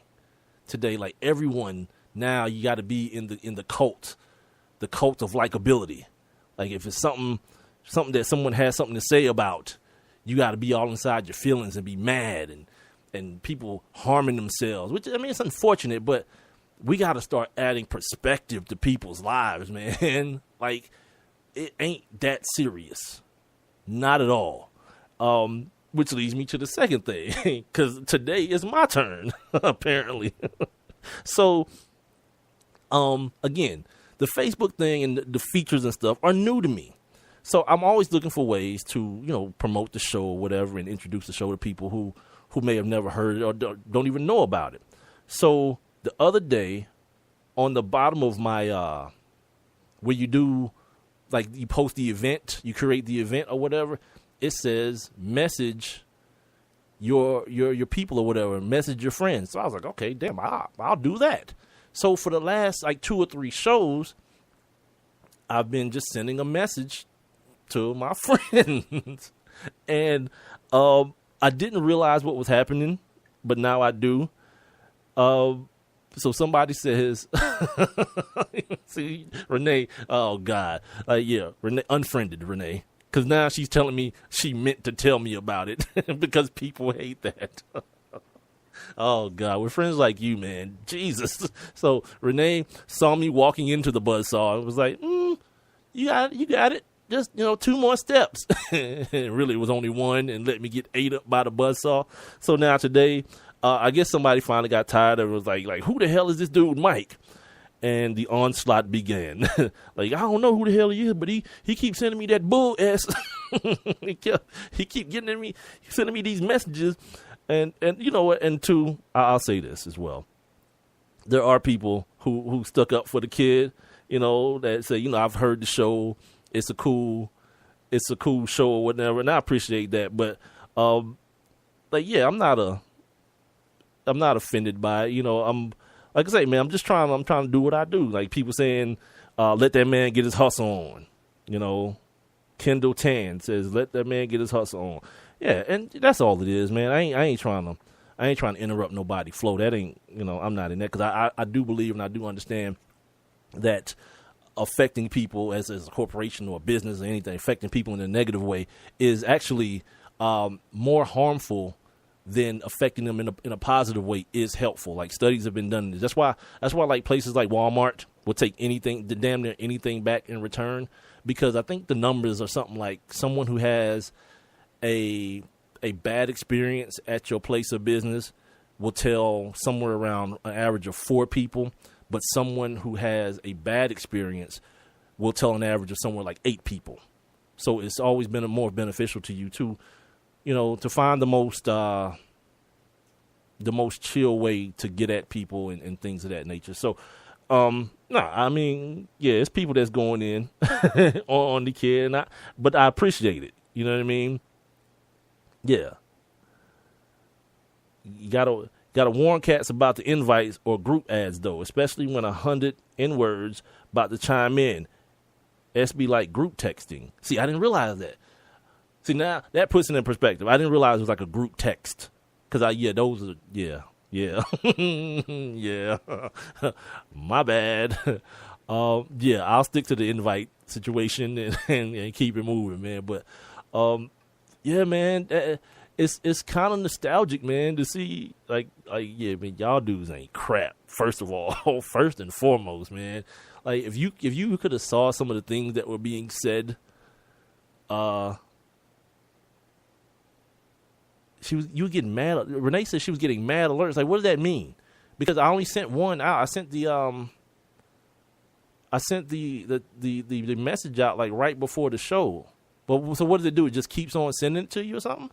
today. Like, everyone now, you got to be in the cult of likability. Like, if it's something that someone has something to say about, you got to be all inside your feelings and be mad and people harming themselves, which, I mean, it's unfortunate, but we got to start adding perspective to people's lives, man. Like, it ain't that serious. Not at all. Which leads me to the second thing, because today is my turn, apparently. So, again, the Facebook thing and the features and stuff are new to me. So I'm always looking for ways to, promote the show or whatever and introduce the show to people who may have never heard it or don't even know about it. So the other day, on the bottom of my, where you do, like, you post the event, you create the event or whatever, it says message your people or whatever, message your friends. So I was like, okay, damn, I'll do that. So for the last, like, 2 or 3 shows, I've been just sending a message to my friends. And I didn't realize what was happening, but now I do. So somebody says, see, Renee, oh God. Yeah, Renee, unfriended Renee. Because now she's telling me she meant to tell me about it because people hate that. Oh, God, we're friends like you, man. Jesus. So Renee saw me walking into the buzzsaw and was like, you got it. Just, 2 more steps. And really, it was only one, and let me get ate up by the buzzsaw. So now today, I guess somebody finally got tired of it. Was like, who the hell is this dude, Mike? And the onslaught began. Like, I don't know who the hell he is, but he keeps sending me that bull ass. he keep getting me, sending me these messages. And you know what? And two, I'll say this as well. There are people who stuck up for the kid, that say, I've heard the show. It's a cool show or whatever. And I appreciate that. But, yeah, I'm not offended by it. I'm, like I say, man, I'm trying to do what I do. Like people saying, let that man get his hustle on. Kendall Tan says, let that man get his hustle on. Yeah, and that's all it is, man. I ain't trying to interrupt nobody flow. That ain't, I'm not in that, because I do believe and I do understand that affecting people as a corporation or a business or anything, affecting people in a negative way is actually more harmful than affecting them in a positive way is helpful. Like studies have been done. That's why like places like Walmart will take anything, the damn near anything back in return, because I think the numbers are something like someone who has a bad experience at your place of business will tell somewhere around an average of 4 people, but someone who has a bad experience will tell an average of somewhere like 8 people. So it's always been more beneficial to you to find the most chill way to get at people and things of that nature. So, it's people that's going in on the kid, but I appreciate it. You know what I mean? Yeah. You gotta warn cats about the invites or group ads though, especially when 100 N-words about to chime in. SB like group texting. See, I didn't realize that. See, now that puts it in perspective. I didn't realize it was like a group text. Those are, yeah. Yeah. My bad. I'll stick to the invite situation and keep it moving, man. But, yeah, man, it's kind of nostalgic, man, to see, man, y'all dudes ain't crap, first of all, first and foremost, man. Like, if you could have saw some of the things that were being said, you were getting mad. Renee said she was getting mad alerts. Like, what does that mean? Because I only sent one out. I sent the message out like right before the show. But so what does it do? It just keeps on sending it to you or something?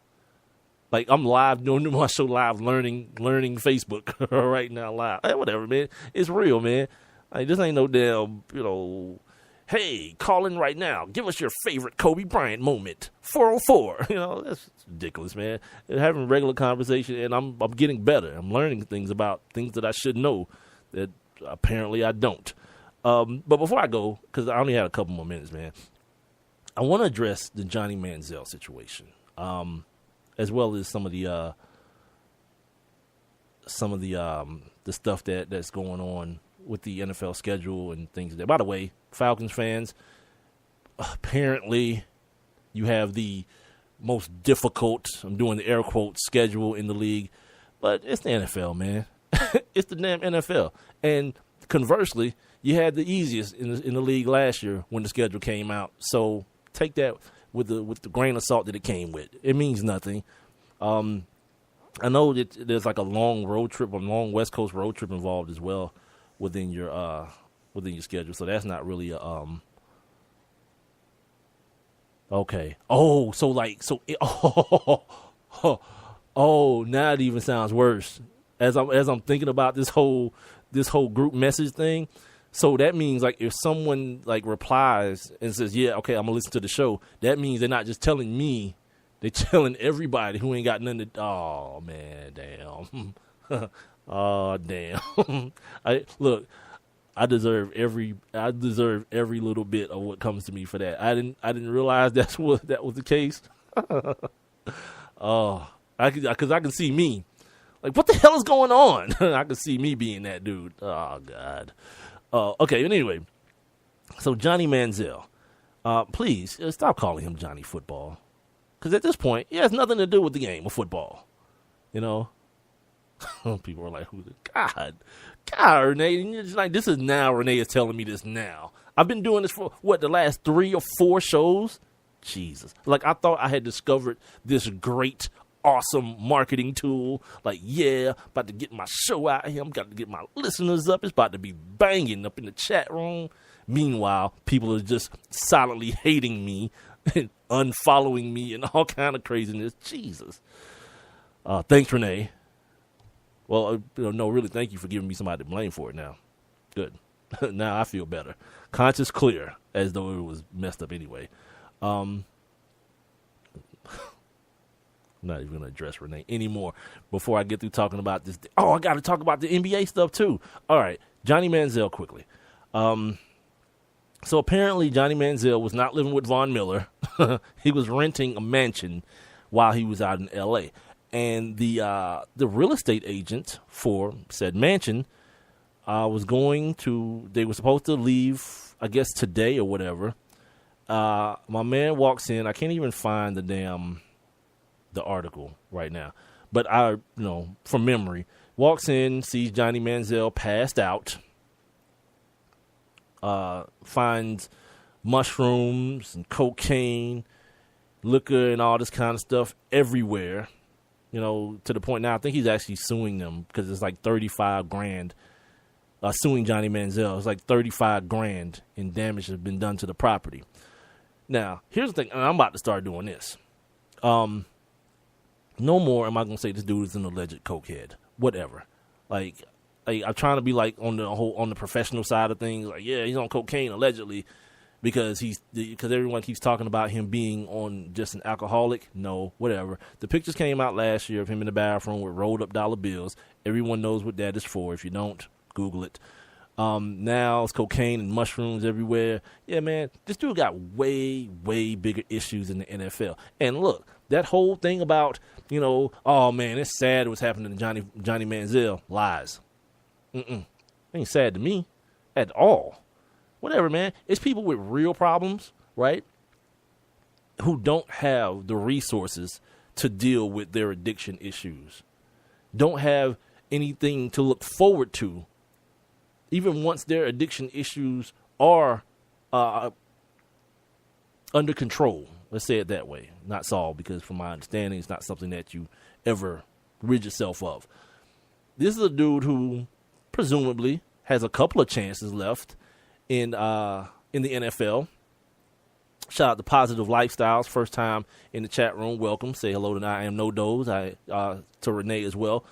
Like I'm live doing my show live, learning Facebook right now live. Hey, whatever, man. It's real, man. Like, this ain't no damn, hey, call in right now. Give us your favorite Kobe Bryant moment. 404. That's ridiculous, man. Having regular conversation, and I'm getting better. I'm learning things about things that I should know that apparently I don't. But before I go, because I only had a couple more minutes, man, I want to address the Johnny Manziel situation, as well as some of the stuff that's going on with the NFL schedule and things like that. By the way, Falcons fans, apparently you have the most difficult, I'm doing the air quotes, schedule in the league, but it's the NFL, man. It's the damn NFL. And conversely, you had the easiest in the league last year when the schedule came out. So take that with the grain of salt that it came with. It means nothing. I know that there's like a long West Coast road trip involved as well within your schedule. So that's not really okay. Oh, now it even sounds worse. As I'm thinking about this whole group message thing. So that means like if someone like replies and says, yeah, okay, I'm gonna listen to the show, that means they're not just telling me, they're telling everybody who ain't got nothing to, oh man, damn. Oh damn. I I deserve every little bit of what comes to me for that. I didn't realize that was the case. Because I can see me. Like, what the hell is going on? I can see me being that dude. Oh, God. Okay, but anyway. So, Johnny Manziel. Please, stop calling him Johnny Football. Because at this point, he has nothing to do with the game of football. You know? People are like, who the God, Renee. And you're just like, this is now. Renee is telling me this now. I've been doing this for, the last 3 or 4 shows? Jesus. Like, I thought I had discovered this great awesome marketing tool. Like, yeah, about to get my show out here. I'm got to get my listeners up. It's about to be banging up in the chat room. Meanwhile, people are just silently hating me and unfollowing me and all kind of craziness. Jesus. Thanks, Renee. Well, no, really, thank you for giving me somebody to blame for it now. Good. Now I feel better. Conscience clear, as though it was messed up anyway. I'm not even going to address Renee anymore before I get through talking about this. Oh, I got to talk about the NBA stuff, too. All right, Johnny Manziel quickly. So apparently Johnny Manziel was not living with Von Miller. He was renting a mansion while he was out in L.A. And the real estate agent for said mansion they were supposed to leave, I guess, today or whatever. My man walks in. I can't even find the article right now, but from memory, walks in, sees Johnny Manziel passed out, finds mushrooms and cocaine, liquor and all this kind of stuff everywhere, to the point now I think he's actually suing them because it's like $35,000, suing Johnny Manziel. It's like $35,000 in damage has been done to the property. Now, here's the thing, and I'm about to start doing this. No more am I going to say this dude is an alleged cokehead. Whatever. Like, I'm trying to be like on the professional side of things. Like, yeah, he's on cocaine allegedly because everyone keeps talking about him being on just an alcoholic. No, whatever. The pictures came out last year of him in the bathroom with rolled up dollar bills. Everyone knows what that is for. If you don't, Google it. Now it's cocaine and mushrooms everywhere. Yeah, man, this dude got way, way bigger issues in the NFL. And look, that whole thing about, oh man, it's sad what's happening to Johnny Manziel. Lies. Ain't sad to me at all. Whatever, man. It's people with real problems, right? Who don't have the resources to deal with their addiction issues. Don't have anything to look forward to. Even once their addiction issues are under control, let's say it that way, not solved, because from my understanding, it's not something that you ever rid yourself of. This is a dude who presumably has a couple of chances left in the NFL. Shout out to Positive Lifestyles, first time in the chat room. Welcome. Say hello to I Am No Dose. To Renee as well.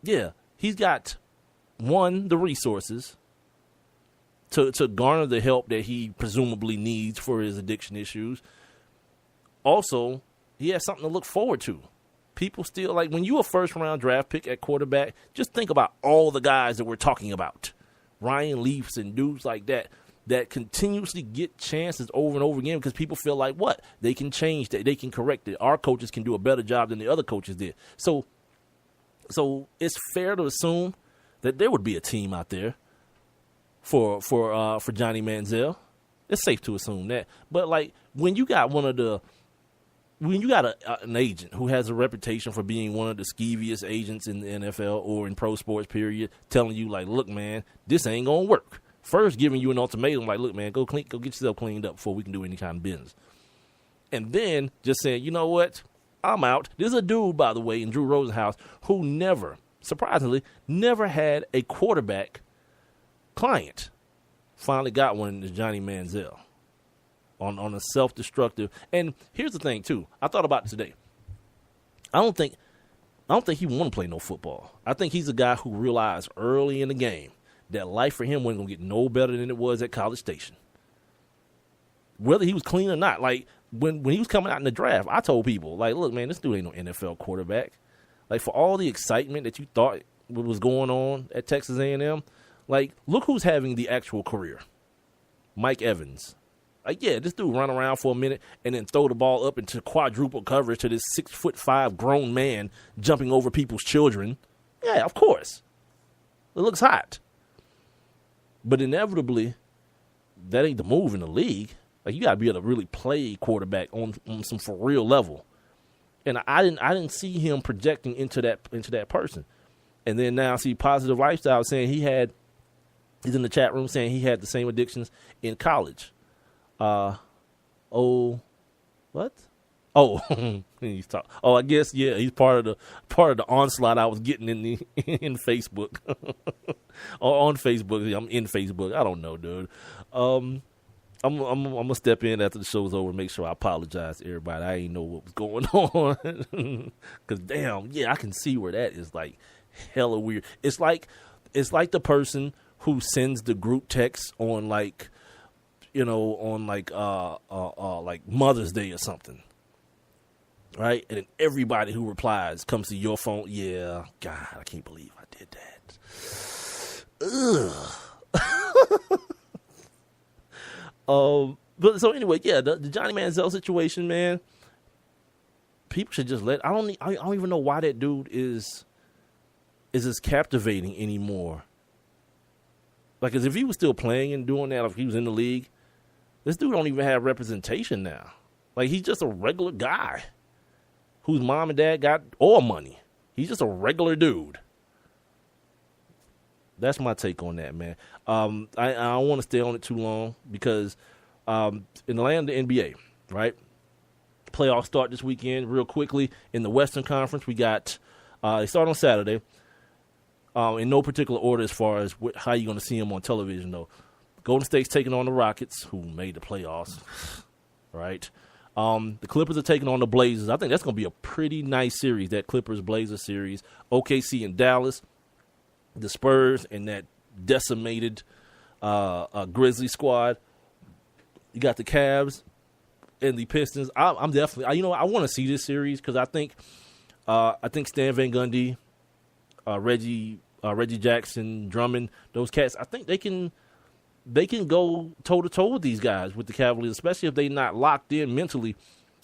Yeah, he's got the resources to garner the help that he presumably needs for his addiction issues. Also, he has something to look forward to. People still, like, when you a first-round draft pick at quarterback, just think about all the guys that we're talking about. Ryan Leafs and dudes like that continuously get chances over and over again because people feel like, what? They can change that. They can correct it. Our coaches can do a better job than the other coaches did. So it's fair to assume that there would be a team out there for Johnny Manziel. It's safe to assume that. But like when you got an agent who has a reputation for being one of the skeeviest agents in the NFL or in pro sports period, telling you like, look, man, this ain't gonna work. First giving you an ultimatum like, look, man, go get yourself cleaned up before we can do any kind of business. And then just saying, you know what, I'm out. There's a dude, by the way, in Drew Rosenhaus who surprisingly, never had a quarterback client. Finally got one in Johnny Manziel on a self-destructive. And here's the thing, too. I thought about it today. I don't think he want to play no football. I think he's a guy who realized early in the game that life for him wasn't going to get no better than it was at College Station. Whether he was clean or not. Like, when he was coming out in the draft, I told people, like, look, man, this dude ain't no NFL quarterback. Like, for all the excitement that you thought was going on at Texas A&M, Like, look who's having the actual career. Mike Evans. Like, yeah, this dude run around for a minute and then throw the ball up into quadruple coverage to this 6'5" grown man jumping over people's children. Yeah, of course. It looks hot. But inevitably, that ain't the move in the league. Like, you gotta be able to really play quarterback on some for real level. And I didn't see him projecting into that person. And then now I see Positive Lifestyle saying he's in the chat room saying he had the same addictions in college. What? Oh, he's talking. Oh, I guess yeah. He's part of the onslaught I was getting in Facebook, or on Facebook. I'm in Facebook. I don't know, dude. I'm gonna step in after the show's over and make sure I apologize to everybody. I ain't know what was going on, cause damn, yeah, I can see where that is like hella weird. It's like the person who sends the group text on like, on like Mother's Day or something, right? And then everybody who replies comes to your phone. Yeah, God, I can't believe I did that. Ugh. But so anyway, yeah, the Johnny Manziel situation, man. People should just I don't even know why that dude is as captivating anymore. Like, as if he was still playing and doing that, if he was in the league, this dude don't even have representation now. Like, he's just a regular guy whose mom and dad got oil money. He's just a regular dude. That's my take on that, man. I don't want to stay on it too long because in the land of the NBA, right? Playoffs start this weekend real quickly. In the Western Conference, we got they start on Saturday. In no particular order as far as how you're going to see them on television, though. Golden State's taking on the Rockets, who made the playoffs, right? The Clippers are taking on the Blazers. I think that's going to be a pretty nice series, that Clippers-Blazers series. OKC and Dallas, the Spurs, and that decimated Grizzly squad. You got the Cavs and the Pistons. I'm definitely, I want to see this series because I think Stan Van Gundy, Reggie Jackson, Drummond, those cats, I think they can go toe-to-toe with these guys, with the Cavaliers, especially if they're not locked in mentally.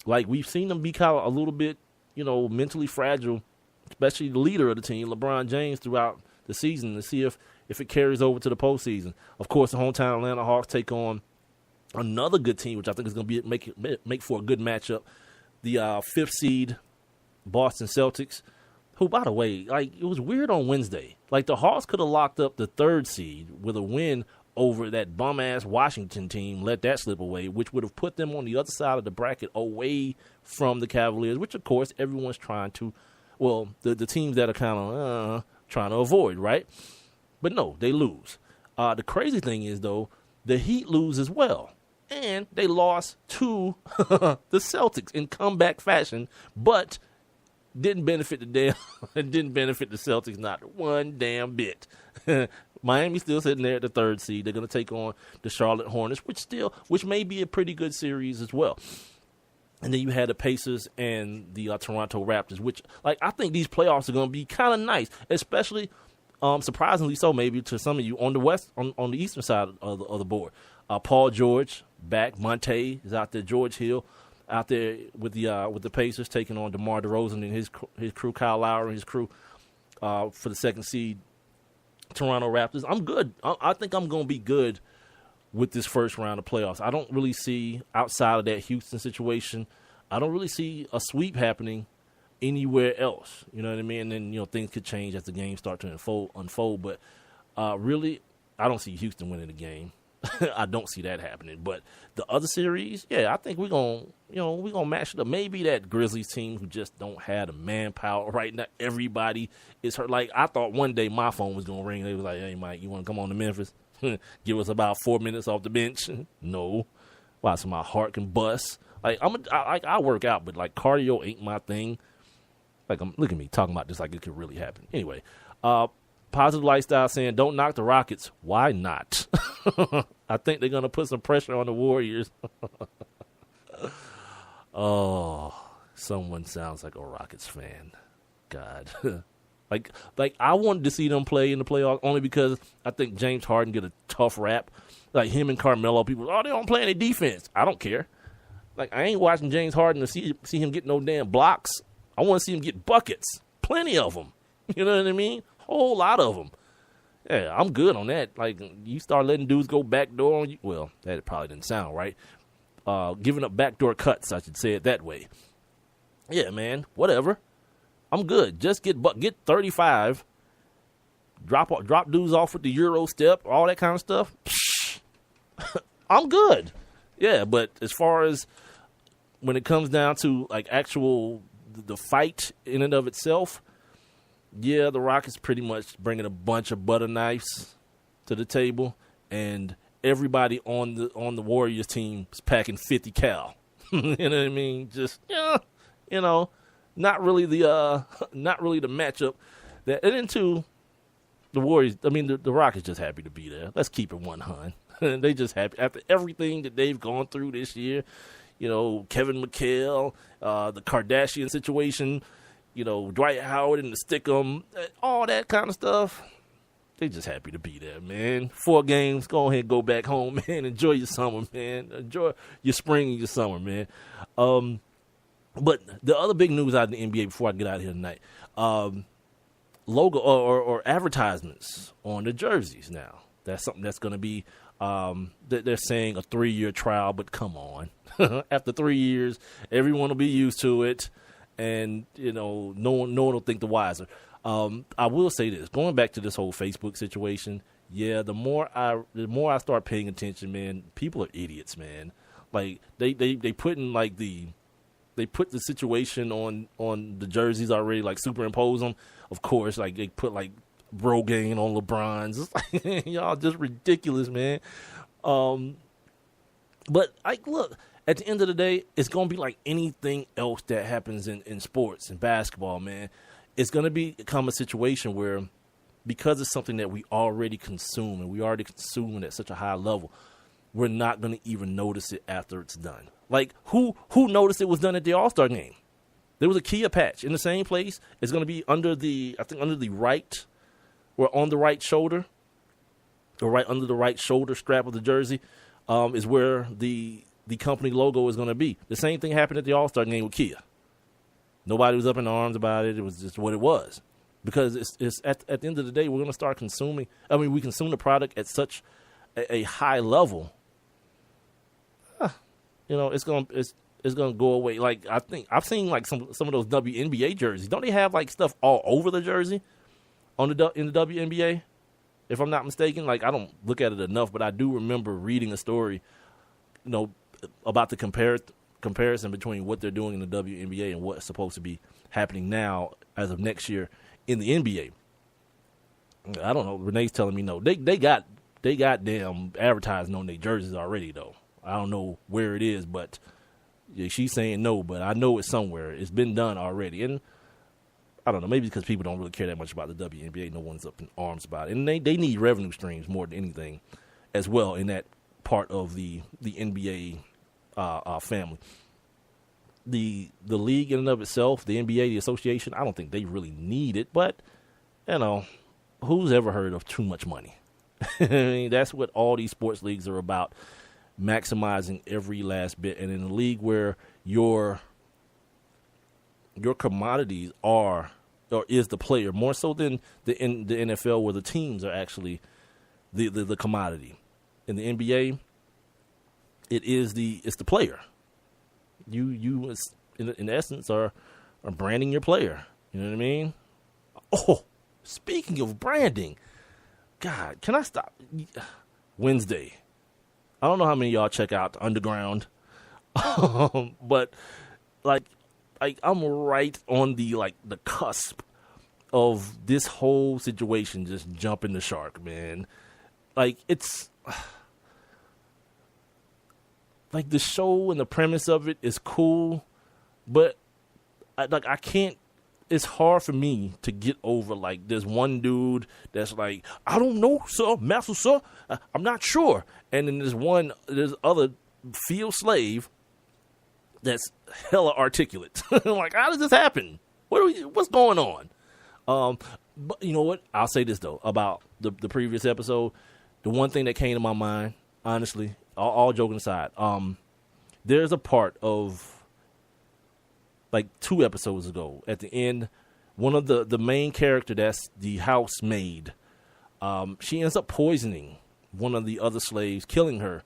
Like, we've seen them be kind of a little bit, mentally fragile, especially the leader of the team, LeBron James, throughout the season, to see if it carries over to the postseason. Of course, the hometown Atlanta Hawks take on another good team, which I think is going to make for a good matchup, the fifth seed Boston Celtics, who, by the way, like, it was weird on Wednesday. Like, the Hawks could have locked up the third seed with a win over that bum-ass Washington team, let that slip away, which would have put them on the other side of the bracket away from the Cavaliers, which, of course, everyone's trying to, well, the teams that are kind of trying to avoid, right? But no, they lose. The crazy thing is, though, the Heat lose as well. And they lost to the Celtics in comeback fashion, but didn't benefit the Celtics not one damn bit. Miami's still sitting there at the third seed. They're going to take on the Charlotte Hornets, which may be a pretty good series as well. And then you had the Pacers and the Toronto Raptors, which, like, I think these playoffs are going to be kind of nice, especially surprisingly so maybe to some of you on the west, on the eastern side of the board. Paul George back, Monte is out there, George Hill out there with the Pacers taking on DeMar DeRozan and his crew, Kyle Lowry and his crew for the second seed Toronto Raptors. I'm good. I think I'm going to be good with this first round of playoffs. I don't really see, outside of that Houston situation, I don't really see a sweep happening anywhere else. You know what I mean? And then, things could change as the games start to unfold. But really, I don't see Houston winning the game. I don't see that happening. But the other series, yeah, I think we're gonna match it up. Maybe that Grizzlies team who just don't have the manpower right now. Everybody is hurt. Like, I thought one day my phone was gonna ring. They was like, "Hey, Mike, you want to come on to Memphis? Give us about 4 minutes off the bench." No, wow, so my heart can bust. Like, I work out, but like cardio ain't my thing. Like, look at me talking about this like it could really happen. Anyway, Positive Lifestyle saying, don't knock the Rockets. Why not? I think they're going to put some pressure on the Warriors. Oh, someone sounds like a Rockets fan. God. Like I wanted to see them play in the playoffs only because I think James Harden get a tough rap. Like him and Carmelo, people, they don't play any defense. I don't care. Like I ain't watching James Harden to see him get no damn blocks. I want to see him get buckets, plenty of them. You know what I mean? Whole lot of them. Yeah, I'm good on that. Like you start letting dudes go backdoor on you. Well, that probably didn't sound right. Giving up backdoor cuts, I should say it that way. Yeah, man, whatever. I'm good. Just get 35. Drop dudes off with the Euro step, all that kind of stuff. I'm good. Yeah, but as far as when it comes down to like actual the fight in and of itself, yeah, the Rockets pretty much bringing a bunch of butter knives to the table, and everybody on the Warriors team is packing 50 cal. You know what I mean? Just not really the matchup. And then too, the Warriors. I mean, the Rockets just happy to be there. Let's keep it 100. They just happy after everything that they've gone through this year. You know, Kevin McHale, the Kardashian situation. You know, Dwight Howard and the Stickum, all that kind of stuff. They just happy to be there, man. 4 games, go ahead and go back home, man. Enjoy your summer, man. Enjoy your spring and your summer, man. But the other big news out of the NBA before I get out of here tonight, logo or advertisements on the jerseys now. That's something that's going to be, they're saying a 3-year trial, but come on. After 3 years, everyone will be used to it. And, no one will think the wiser. I will say this, going back to this whole Facebook situation, yeah, the more I start paying attention, man, people are idiots, man. Like they put the situation on the jerseys already, like superimpose them. Of course, like they put like Rogaine on LeBron's. It's like, y'all just ridiculous, man. But like, look. At the end of the day, it's going to be like anything else that happens in sports and basketball, man. It's going to become a situation where, because it's something that we already consume and we already consume it at such a high level, we're not going to even notice it after it's done. Like, who noticed it was done at the All-Star game? There was a Kia patch in the same place. It's going to be under the right, or on the right shoulder, or right under the right shoulder strap of the jersey, is where the company logo is going to be. The same thing happened at the All-Star game with Kia. Nobody was up in arms about it. It was just what it was. Because it's at the end of the day, we're going to start consuming. I mean, we consume the product at such a high level. It's going to go away. Like, I think I've seen like some of those WNBA jerseys. Don't they have like stuff all over the jersey in the WNBA? If I'm not mistaken, like I don't look at it enough, but I do remember reading a story, about the comparison between what they're doing in the WNBA and what's supposed to be happening now as of next year in the NBA. I don't know. Renee's telling me no. They got damn advertising on their jerseys already, though. I don't know where it is, but yeah, she's saying no, but I know it's somewhere. It's been done already. And I don't know, maybe because people don't really care that much about the WNBA. No one's up in arms about it. And they need revenue streams more than anything as well in that part of the NBA family. The league in and of itself, the NBA, the association, I don't think they really need it, but who's ever heard of too much money? I mean, that's what all these sports leagues are about, maximizing every last bit. And in a league where your commodities is the player, more so than the NFL, where the teams are actually the commodity. In the NBA, it's the player. You in essence are branding your player. You know what I mean? Oh, speaking of branding, God, can I stop? Wednesday. I don't know how many of y'all check out the Underground, but like I'm right on the cusp of this whole situation just jumping the shark, man. Like it's. Like the show and the premise of it is cool, but I can't. It's hard for me to get over like there's one dude that's like, I don't know, sir, master, sir, I'm not sure, and then there's other field slave that's hella articulate. Like, how does this happen? What's going on? But you know what? I'll say this, though, about the previous episode. The one thing that came to my mind, honestly, all joking aside, there's a part of, like, 2 episodes ago, at the end, one of the main character, that's the housemaid, she ends up poisoning one of the other slaves, killing her,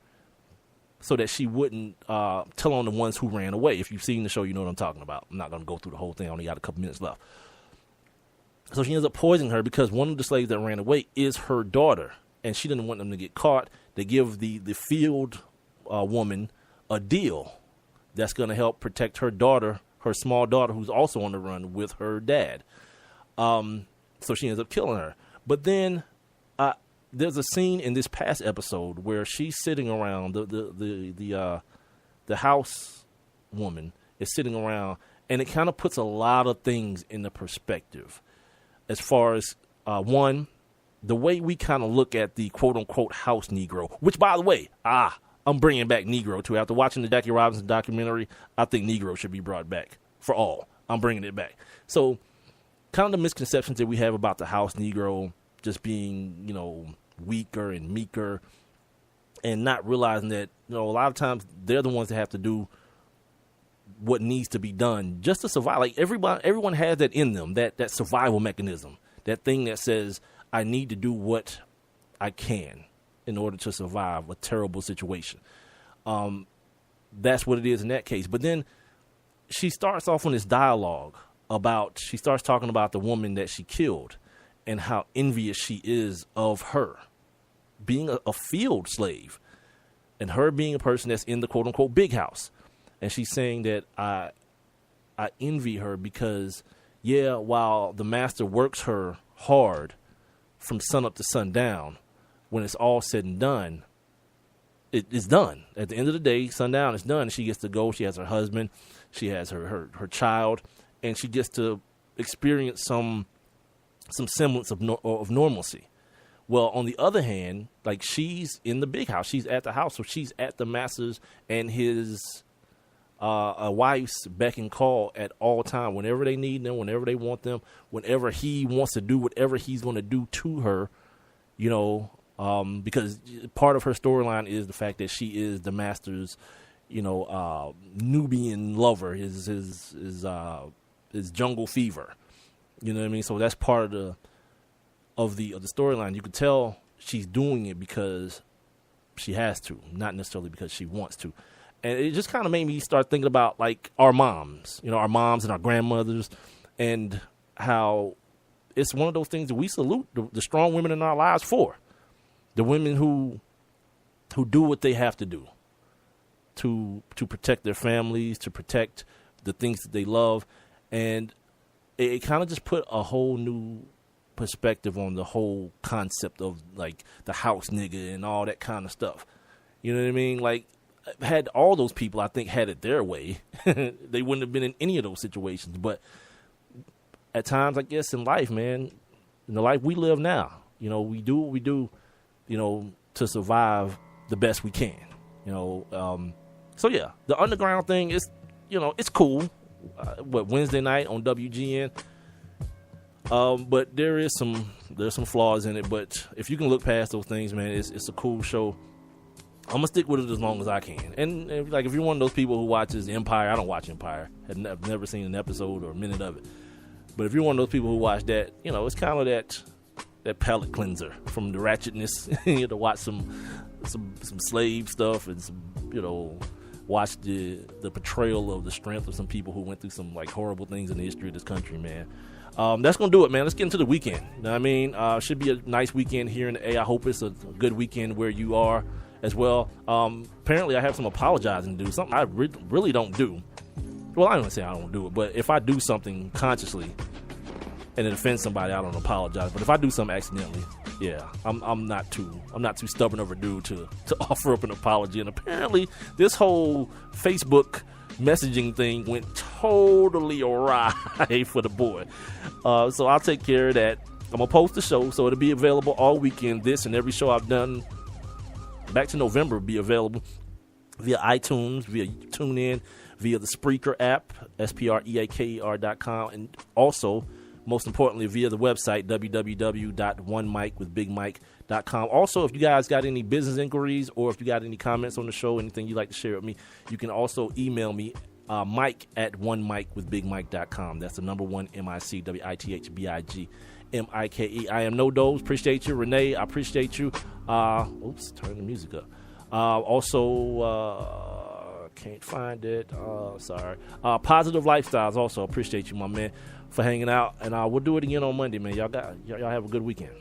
so that she wouldn't tell on the ones who ran away. If you've seen the show, you know what I'm talking about. I'm not going to go through the whole thing. I only got a couple minutes left. So she ends up poisoning her because one of the slaves that ran away is her daughter, and she didn't want them to get caught. They give the field woman a deal that's going to help protect her daughter, her small daughter, who's also on the run with her dad. So she ends up killing her. But then there's a scene in this past episode where she's sitting around, the house woman is sitting around, and it kind of puts a lot of things into perspective. As far as, one, the way we kind of look at the quote-unquote house Negro, which, by the way, I'm bringing back Negro, too. After watching the Jackie Robinson documentary, I think Negro should be brought back for all. I'm bringing it back. So, kind of the misconceptions that we have about the house Negro just being, you know, weaker and meeker, and not realizing that, you know, a lot of times they're the ones that have to do what needs to be done just to survive. Like, everyone has that in them, that survival mechanism, that thing that says, I need to do what I can in order to survive a terrible situation. That's what it is in that case. But then she starts off on this dialogue about, she starts talking about the woman that she killed and how envious she is of her being a field slave and her being a person that's in the quote unquote big house. And she's saying that I envy her because, yeah, while the master works her hard from sun up to sundown, when it's all said and done, it's done. At the end of the day, sundown is done. She gets to go. She has her husband. She has her child. And she gets to experience some semblance of normalcy. Well, on the other hand, like, she's in the big house. She's at the house. So she's at the master's and his a wife's beck and call at all time, whenever they need them, whenever they want them, whenever he wants to do whatever he's going to do to her, you know, because part of her storyline is the fact that she is the master's, you know, Nubian lover, his jungle fever, you know what I mean? So that's part of the storyline. You could tell she's doing it because she has to, not necessarily because she wants to. And it just kind of made me start thinking about, like, our moms, you know, our moms and our grandmothers, and how it's one of those things that we salute the strong women in our lives for. The women who do what they have to do to protect their families, to protect the things that they love. And it kind of just put a whole new perspective on the whole concept of, like, the house nigga and all that kind of stuff. You know what I mean? Like, had all those people, I think, had it their way, they wouldn't have been in any of those situations. But at times, I guess, in life, man, in the life we live now, you know, we do what we do, you know, to survive the best we can, you know. So, yeah, the underground thing is, you know, it's cool. Wednesday night on WGN. But there's some flaws in it. But if you can look past those things, man, it's a cool show. I'm going to stick with it as long as I can. And like, if you're one of those people who watches Empire, I don't watch Empire. I've never seen an episode or a minute of it. But if you're one of those people who watch that, you know, it's kind of that palate cleanser from the ratchetness. You know, to watch some slave stuff and some, you know, watch the portrayal of the strength of some people who went through some, like, horrible things in the history of this country, man. That's going to do it, man. Let's get into the weekend. You know what I mean? Should be a nice weekend here in the A. I hope it's a good weekend where you are as well. Apparently I have some apologizing to do, something I really don't do. Well, I don't say I don't do it, but if I do something consciously and it offends somebody, I don't apologize. But if I do something accidentally, yeah, I'm not too stubborn of a dude to offer up an apology. And apparently this whole Facebook messaging thing went totally awry for the boy. So I'll take care of that. I'm gonna post the show, so it'll be available all weekend. This and every show I've done back to November will be available via iTunes, via TuneIn, via the Spreaker app, Spreaker.com, and also most importantly, via the website, www.onemicwithbigmike.com. Also, if you guys got any business inquiries or if you got any comments on the show, anything you'd like to share with me, you can also email me, Mike at onemicwithbigmike.com. That's the number one, MICWITHBIGMIKE. I am No Dose. Appreciate you. Renee, I appreciate you. Oops, turn the music up. Also, can't find it. Sorry. Positive Lifestyles. Also, appreciate you, my man, for hanging out. And we'll do it again on Monday, man. Y'all have a good weekend.